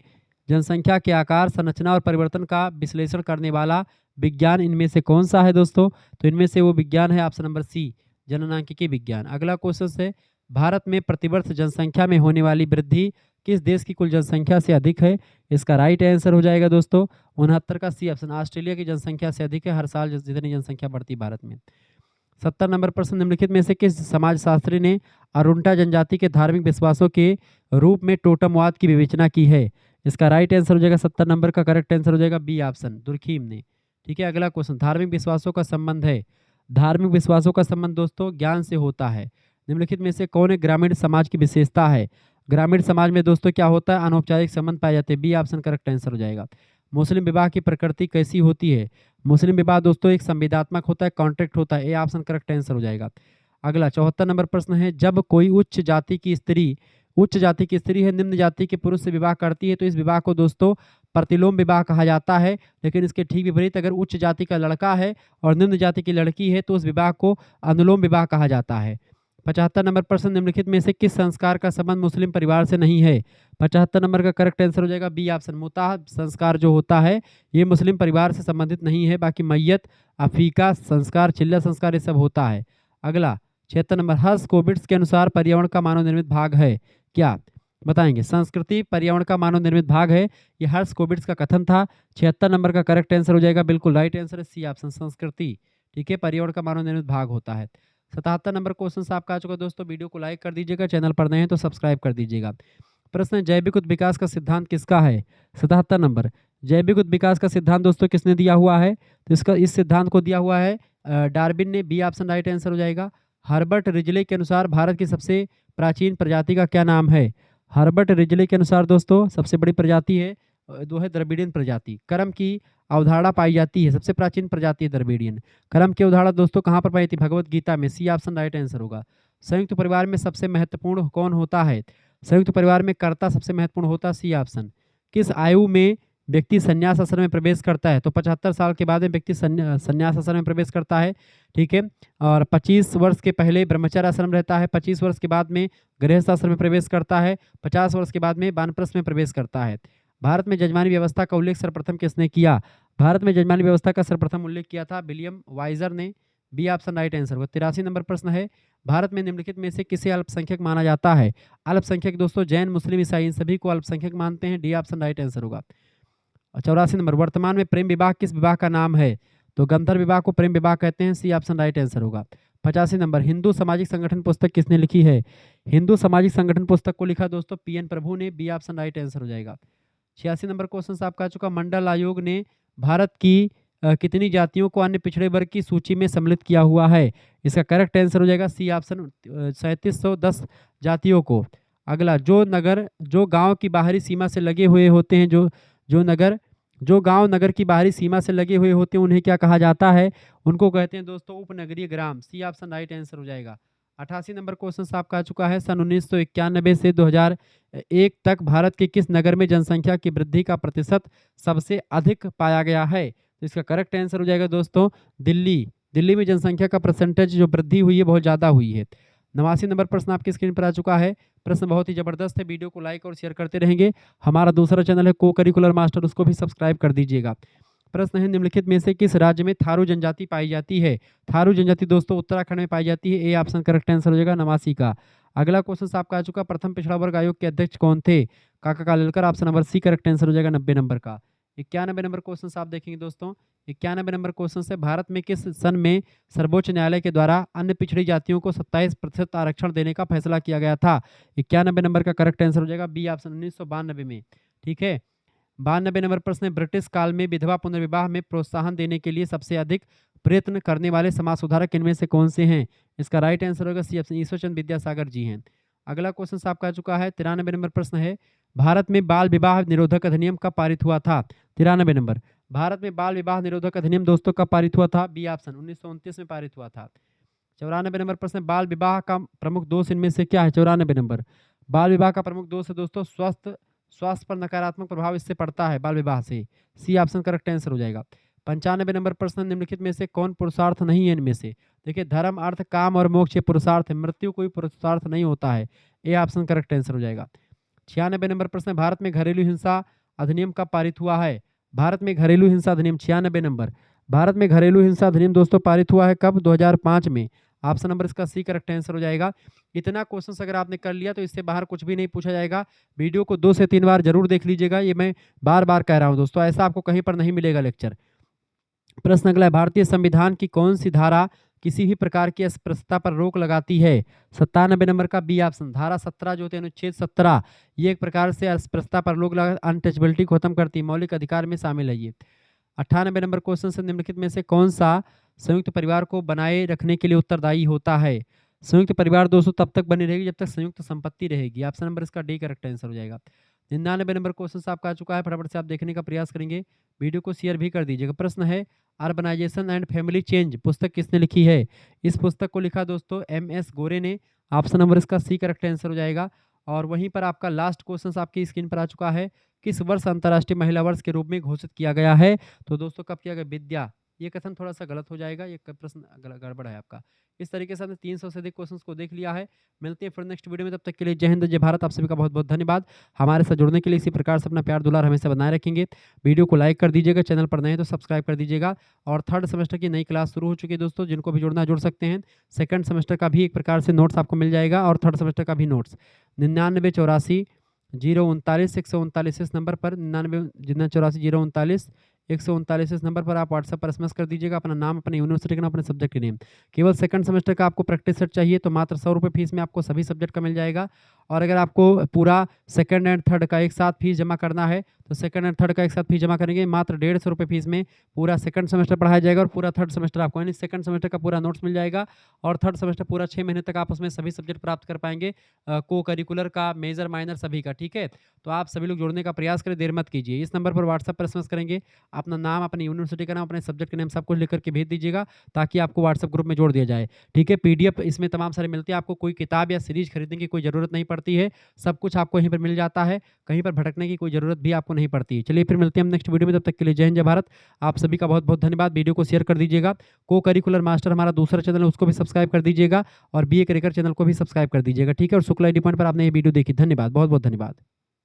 जनसंख्या के आकार, संरचना और परिवर्तन का विश्लेषण करने वाला विज्ञान इनमें से कौन सा है दोस्तों, तो इनमें से वो विज्ञान है ऑप्शन नंबर सी, जननांकिकी विज्ञान। अगला क्वेश्चन है, भारत में प्रतिवर्ष जनसंख्या में होने वाली वृद्धि किस देश की कुल जनसंख्या से अधिक है। इसका राइट आंसर हो जाएगा दोस्तों 69 का सी ऑप्शन, ऑस्ट्रेलिया की जनसंख्या से अधिक है। हर साल जितनी जनसंख्या बढ़ती भारत में। 70 नंबर प्रश्न, निम्नलिखित में से किस समाजशास्त्री ने अरुंटा जनजाति के धार्मिक विश्वासों के रूप में टोटमवाद की विवेचना की है। इसका राइट आंसर हो जाएगा 70 नंबर का करेक्ट आंसर हो जाएगा बी ऑप्शन, दुर्खीम ने। ठीक है, अगला क्वेश्चन, धार्मिक विश्वासों का संबंध है। धार्मिक विश्वासों का संबंध दोस्तों ज्ञान से होता है। निम्नलिखित में से कौन एक ग्रामीण समाज की विशेषता है। ग्रामीण समाज में दोस्तों क्या होता है, अनौपचारिक संबंध पाए जाते हैं। बी ऑप्शन करेक्ट आंसर हो जाएगा। मुस्लिम विवाह की प्रकृति कैसी होती है। मुस्लिम विवाह दोस्तों एक संविदात्मक होता है, कॉन्ट्रैक्ट होता है। ए ऑप्शन करेक्ट आंसर हो जाएगा। अगला 74 नंबर प्रश्न है, जब कोई उच्च जाति की स्त्री है निम्न जाति के पुरुष से विवाह करती है तो इस विवाह को दोस्तों प्रतिलोम विवाह कहा जाता है। लेकिन इसके ठीक विपरीत, अगर उच्च जाति का लड़का है और निम्न जाति की लड़की है तो उस विवाह को अनुलोम विवाह कहा जाता है। 75 नंबर प्रश्न, निम्नलिखित में से किस संस्कार का संबंध मुस्लिम परिवार से नहीं है। 75 नंबर का करेक्ट आंसर हो जाएगा बी ऑप्शन, मुताह संस्कार जो होता है ये मुस्लिम परिवार से संबंधित नहीं है। बाकी मैयत, अफीका संस्कार, चिल्ला संस्कार ये सब होता है। अगला 76 नंबर, हर्ष कोविट्स के अनुसार पर्यावरण का मानव निर्मित भाग है क्या, बताएंगे। संस्कृति पर्यावरण का मानव निर्मित भाग है, ये हर्ष कोविट्स का कथन था। 76 नंबर का करेक्ट आंसर हो जाएगा, बिल्कुल राइट आंसर है सी ऑप्शन, संस्कृति। ठीक है, पर्यावरण का मानव निर्मित भाग होता है। 77 नंबर क्वेश्चन आपका आ चुका दोस्तों, वीडियो को लाइक कर दीजिएगा, चैनल पर नए हैं तो सब्सक्राइब कर दीजिएगा। प्रश्न है, जैविक विकास का सिद्धांत किसका है। 77 नंबर, जैविक विकास का सिद्धांत दोस्तों किसने दिया हुआ है, तो इस सिद्धांत को दिया हुआ है डार्विन ने। बी ऑप्शन राइट आंसर हो जाएगा। हर्बर्ट रिजले के अनुसार भारत की सबसे प्राचीन प्रजाति का क्या नाम है। हर्बर्ट रिजले के अनुसार दोस्तों सबसे बड़ी प्रजाति है जो है द्रविडियन प्रजाति। कर्म की अवधारणा पाई जाती है, सबसे प्राचीन प्रजाति है द्रविडियन। कर्म की अवधारणा दोस्तों कहाँ पर पाई जाती है, भगवत गीता में। सी ऑप्शन राइट आंसर होगा। संयुक्त परिवार में सबसे महत्वपूर्ण कौन होता है। संयुक्त परिवार में कर्ता सबसे महत्वपूर्ण होता है। C option. किस आयु में व्यक्ति संन्यास आश्रम में प्रवेश करता है, तो 75 साल के बाद में व्यक्ति संन्यास आश्रम में प्रवेश करता है। ठीक है, और 25 वर्ष के पहले ब्रह्मचर्य आश्रम रहता है, 25 वर्ष के बाद में गृहस्थ आश्रम में प्रवेश करता है, 50 वर्ष के बाद में वानप्रस्थ में प्रवेश करता है। भारत में जजमानी व्यवस्था का उल्लेख सर्वप्रथम किसने किया। भारत में जजमानी व्यवस्था का सर्वप्रथम उल्लेख किया था विलियम वाइजर ने। बी ऑप्शन राइट आंसर होगा। 83 नंबर प्रश्न है, भारत में निम्नलिखित में से किसे अल्पसंख्यक माना जाता है। अल्पसंख्यक दोस्तों जैन, मुस्लिम, ईसाई, इन सभी को अल्पसंख्यक मानते हैं। डी ऑप्शन राइट आंसर होगा। 84 नंबर, वर्तमान में प्रेम विवाह किस विवाह का नाम है, तो गंधर्व विवाह को प्रेम विवाह कहते हैं। सी ऑप्शन राइट आंसर होगा। 85 नंबर, हिंदू सामाजिक संगठन पुस्तक किसने लिखी है। हिंदू सामाजिक संगठन पुस्तक को लिखा दोस्तों पीएन प्रभु ने। बी ऑप्शन राइट आंसर हो जाएगा। 86 नंबर क्वेश्चन आपका आ चुका, मंडल आयोग ने भारत की कितनी जातियों को अन्य पिछड़े वर्ग की सूची में सम्मिलित किया हुआ है। इसका करेक्ट आंसर हो जाएगा सी ऑप्शन, 3710 जातियों को। अगला, जो गांव की बाहरी सीमा से लगे हुए होते हैं, जो गांव नगर की बाहरी सीमा से लगे हुए होते हैं उन्हें क्या कहा जाता है, उनको कहते हैं दोस्तों उपनगरीय ग्राम। सी ऑप्शन राइट आंसर हो जाएगा। 88 नंबर क्वेश्चन आपका आ चुका है, सन 1991 से 2001 तक भारत के किस नगर में जनसंख्या की वृद्धि का प्रतिशत सबसे अधिक पाया गया है, तो इसका करेक्ट आंसर हो जाएगा दोस्तों दिल्ली में जनसंख्या का परसेंटेज जो वृद्धि हुई है बहुत ज़्यादा हुई है। 89 नंबर प्रश्न आपकी स्क्रीन पर आ चुका है। प्रश्न बहुत ही जबरदस्त है, वीडियो को लाइक और शेयर करते रहेंगे। हमारा दूसरा चैनल है को करिकुलर मास्टर, उसको भी सब्सक्राइब कर दीजिएगा। प्रश्न है, निम्नलिखित में से किस राज्य में थारू जनजाति पाई जाती है। थारू जनजाति दोस्तों उत्तराखंड में पाई जाती है। ए ऑप्शन करेक्ट आंसर हो जाएगा, नवासी का। अगला क्वेश्चन आपका आ चुका, प्रथम पिछड़ा वर्ग आयोग के अध्यक्ष कौन थे। Kaka Kalelkar. Option number C correct answer हो जाएगा, 90 नंबर का। 91 नंबर क्वेश्चन आप देखेंगे दोस्तों, 91 नंबर क्वेश्चन से, भारत में किस सन में सर्वोच्च न्यायालय के द्वारा अन्य पिछड़ी जातियों को 27% आरक्षण देने का फैसला किया गया था। 91 नंबर का करेक्ट आंसर हो जाएगा बी ऑप्शन, 1992 में। ठीक है, 92 नंबर प्रश्न, ब्रिटिश काल में विधवा पुनर्विवाह में प्रोत्साहन देने के लिए सबसे अधिक प्रयत्न करने वाले समाज सुधारक इनमें से कौन से हैं। इसका राइट आंसर होगा सी ऑप्शन, ईश्वरचंद विद्यासागर जी हैं। अगला क्वेश्चन आपका आ चुका है, 93 नंबर प्रश्न है, भारत में बाल विवाह निरोधक अधिनियम कब पारित हुआ था। 93 नंबर, भारत में बाल विवाह निरोधक अधिनियम दोस्तों कब पारित हुआ था। बी ऑप्शन, 1929 में पारित हुआ था। 94 नंबर प्रश्न, बाल विवाह का प्रमुख दोष इनमें से क्या है? 94 नंबर, बाल विवाह का प्रमुख दोष है दोस्तों स्वास्थ्य पर नकारात्मक प्रभाव इससे पड़ता है, बाल विवाह से। सी ऑप्शन करेक्ट आंसर हो जाएगा। 95 नंबर प्रश्न, निम्नलिखित में से कौन पुरुषार्थ नहीं है इनमें से? देखिए, धर्म, अर्थ, काम और मोक्ष ये पुरुषार्थ है, मृत्यु कोई पुरुषार्थ नहीं होता है। ए ऑप्शन करेक्ट आंसर हो जाएगा। 96 नंबर प्रश्न, भारत में घरेलू हिंसा अधिनियम कब पारित हुआ है? भारत में घरेलू हिंसा अधिनियम 96 नंबर, भारत में घरेलू हिंसा अधिनियम दोस्तों पारित हुआ है कब? 2005 में। ऑप्शन नंबर इसका सी करेक्ट आंसर हो जाएगा। इतना क्वेश्चन अगर आपने कर लिया तो इससे बाहर कुछ भी नहीं पूछा जाएगा। वीडियो को 2 से 3 बार जरूर देख लीजिएगा, ये मैं बार बार कह रहा हूं दोस्तों, ऐसा आपको कहीं पर नहीं मिलेगा लेक्चर। प्रश्न अगला है, भारतीय संविधान की कौन सी धारा किसी भी प्रकार की अस्पृश्यता पर रोक लगाती है? 97 नंबर का बी ऑप्शन, धारा 17 जो होती है, अनुच्छेद 17, ये एक प्रकार से अस्पृश्यता पर रोक लगा, अनटचबिलिटी को खत्म करती है, मौलिक अधिकार में शामिल है ये। 98 नंबर क्वेश्चन से, निम्नलिखित में से कौन सा संयुक्त परिवार को बनाए रखने के लिए उत्तरदायी होता है? संयुक्त परिवार दोस्तों तब तक बनी रहेगी जब तक संयुक्त संपत्ति रहेगी। ऑप्शन नंबर इसका डी करेक्ट आंसर हो जाएगा। 99 नंबर क्वेश्चन आपका आ चुका है, फटाफट से आप देखने का प्रयास करेंगे, वीडियो को शेयर भी कर दीजिएगा। प्रश्न है, अर्बनाइजेशन एंड फैमिली चेंज पुस्तक किसने लिखी है? इस पुस्तक को लिखा दोस्तों MS गोरे ने। ऑप्शन नंबर इसका सी करेक्ट आंसर हो जाएगा। और वहीं पर आपका लास्ट क्वेश्चन आपकी स्क्रीन पर आ चुका है, किस वर्ष अंतर्राष्ट्रीय महिला वर्ष के रूप में घोषित किया गया है? तो दोस्तों कब किया गया? विद्या, ये कथन थोड़ा सा गलत हो जाएगा, ये प्रश्न गड़बड़ है आपका। इस तरीके से आपने 300 से अधिक क्वेश्चंस को देख लिया है। मिलते हैं फिर नेक्स्ट वीडियो में, तब तक के लिए जय हिंद जय भारत। आप सभी का बहुत बहुत धन्यवाद। हमारे साथ जुड़ने के लिए इसी प्रकार से अपना प्यार दुलार हमेशा बनाए रखेंगे। वीडियो को लाइक कर दीजिएगा, चैनल पर नए हैं तो सब्सक्राइब कर दीजिएगा। और थर्ड सेमेस्टर की नई क्लास शुरू हो चुकी है दोस्तों, जिनको भी जुड़ना जुड़ सकते हैं। सेकंड सेमेस्टर का भी एक प्रकार से नोट्स आपको मिल जाएगा और थर्ड सेमेस्टर का भी नोट्स 9984 039 139 इस नंबर पर 9984 039 139 इस नंबर पर आप व्हाट्सएप पर SMS कर दीजिएगा अपना नाम, अपने यूनिवर्सिटी का नाम, अपने सब्जेक्ट के नेम। केवल सेकंड सेमेस्टर का आपको प्रैक्टिस सेट चाहिए तो मात्र 100 रुपये फीस में आपको सभी सब्जेक्ट का मिल जाएगा। और अगर आपको पूरा सेकंड एंड थर्ड का एक साथ फीस जमा करना है तो सेकंड एंड थर्ड का एक साथ फीस जमा करेंगे, मात्र 150 रुपये फीस में पूरा सेकंड सेमेस्टर पढ़ाया जाएगा और पूरा थर्ड सेमेस्टर आपको, यानी सेकंड सेमेस्टर का पूरा नोट्स मिल जाएगा और थर्ड सेमेस्टर पूरा 6 महीने तक आप उसमें सभी सब्जेक्ट प्राप्त कर पाएंगे, को करिकुलर का, मेजर माइनर सभी का। ठीक है, तो आप सभी लोग जुड़ने का प्रयास करें, देर मत कीजिए। इस नंबर पर व्हाट्सएप पर SMS करेंगे, अपना नाम, अपनी यूनिवर्सिटी का नाम, अपने सब्जेक्ट का नाम सब कुछ लिख करके भेज दीजिएगा ताकि आपको व्हाट्सएप ग्रुप में जोड़ दिया जाए। ठीक है, PDF इसमें तमाम सारे मिलते हैं, आपको कोई किताब या सीरीज खरीदने की कोई ज़रूरत नहीं पड़ती है, सब कुछ आपको यहीं पर मिल जाता है, कहीं पर भटकने की कोई ज़रूरत भी आपको नहीं पड़ती है। चलिए फिर मिलते हैं हम नेक्स्ट वीडियो में, तब तक के लिए जय हिंद जय भारत। आप सभी का बहुत बहुत धन्यवाद। वीडियो को शेयर कर दीजिएगा। को करिकुलर मास्टर हमारा दूसरा चैनल है, उसको भी सब्सक्राइब कर दीजिएगा और BA करिकुलर चैनल को भी सब्सक्राइब कर दीजिएगा। ठीक है, और शुक्ला ID पॉइंट पर आपने ये वीडियो देखी, धन्यवाद, बहुत बहुत धन्यवाद।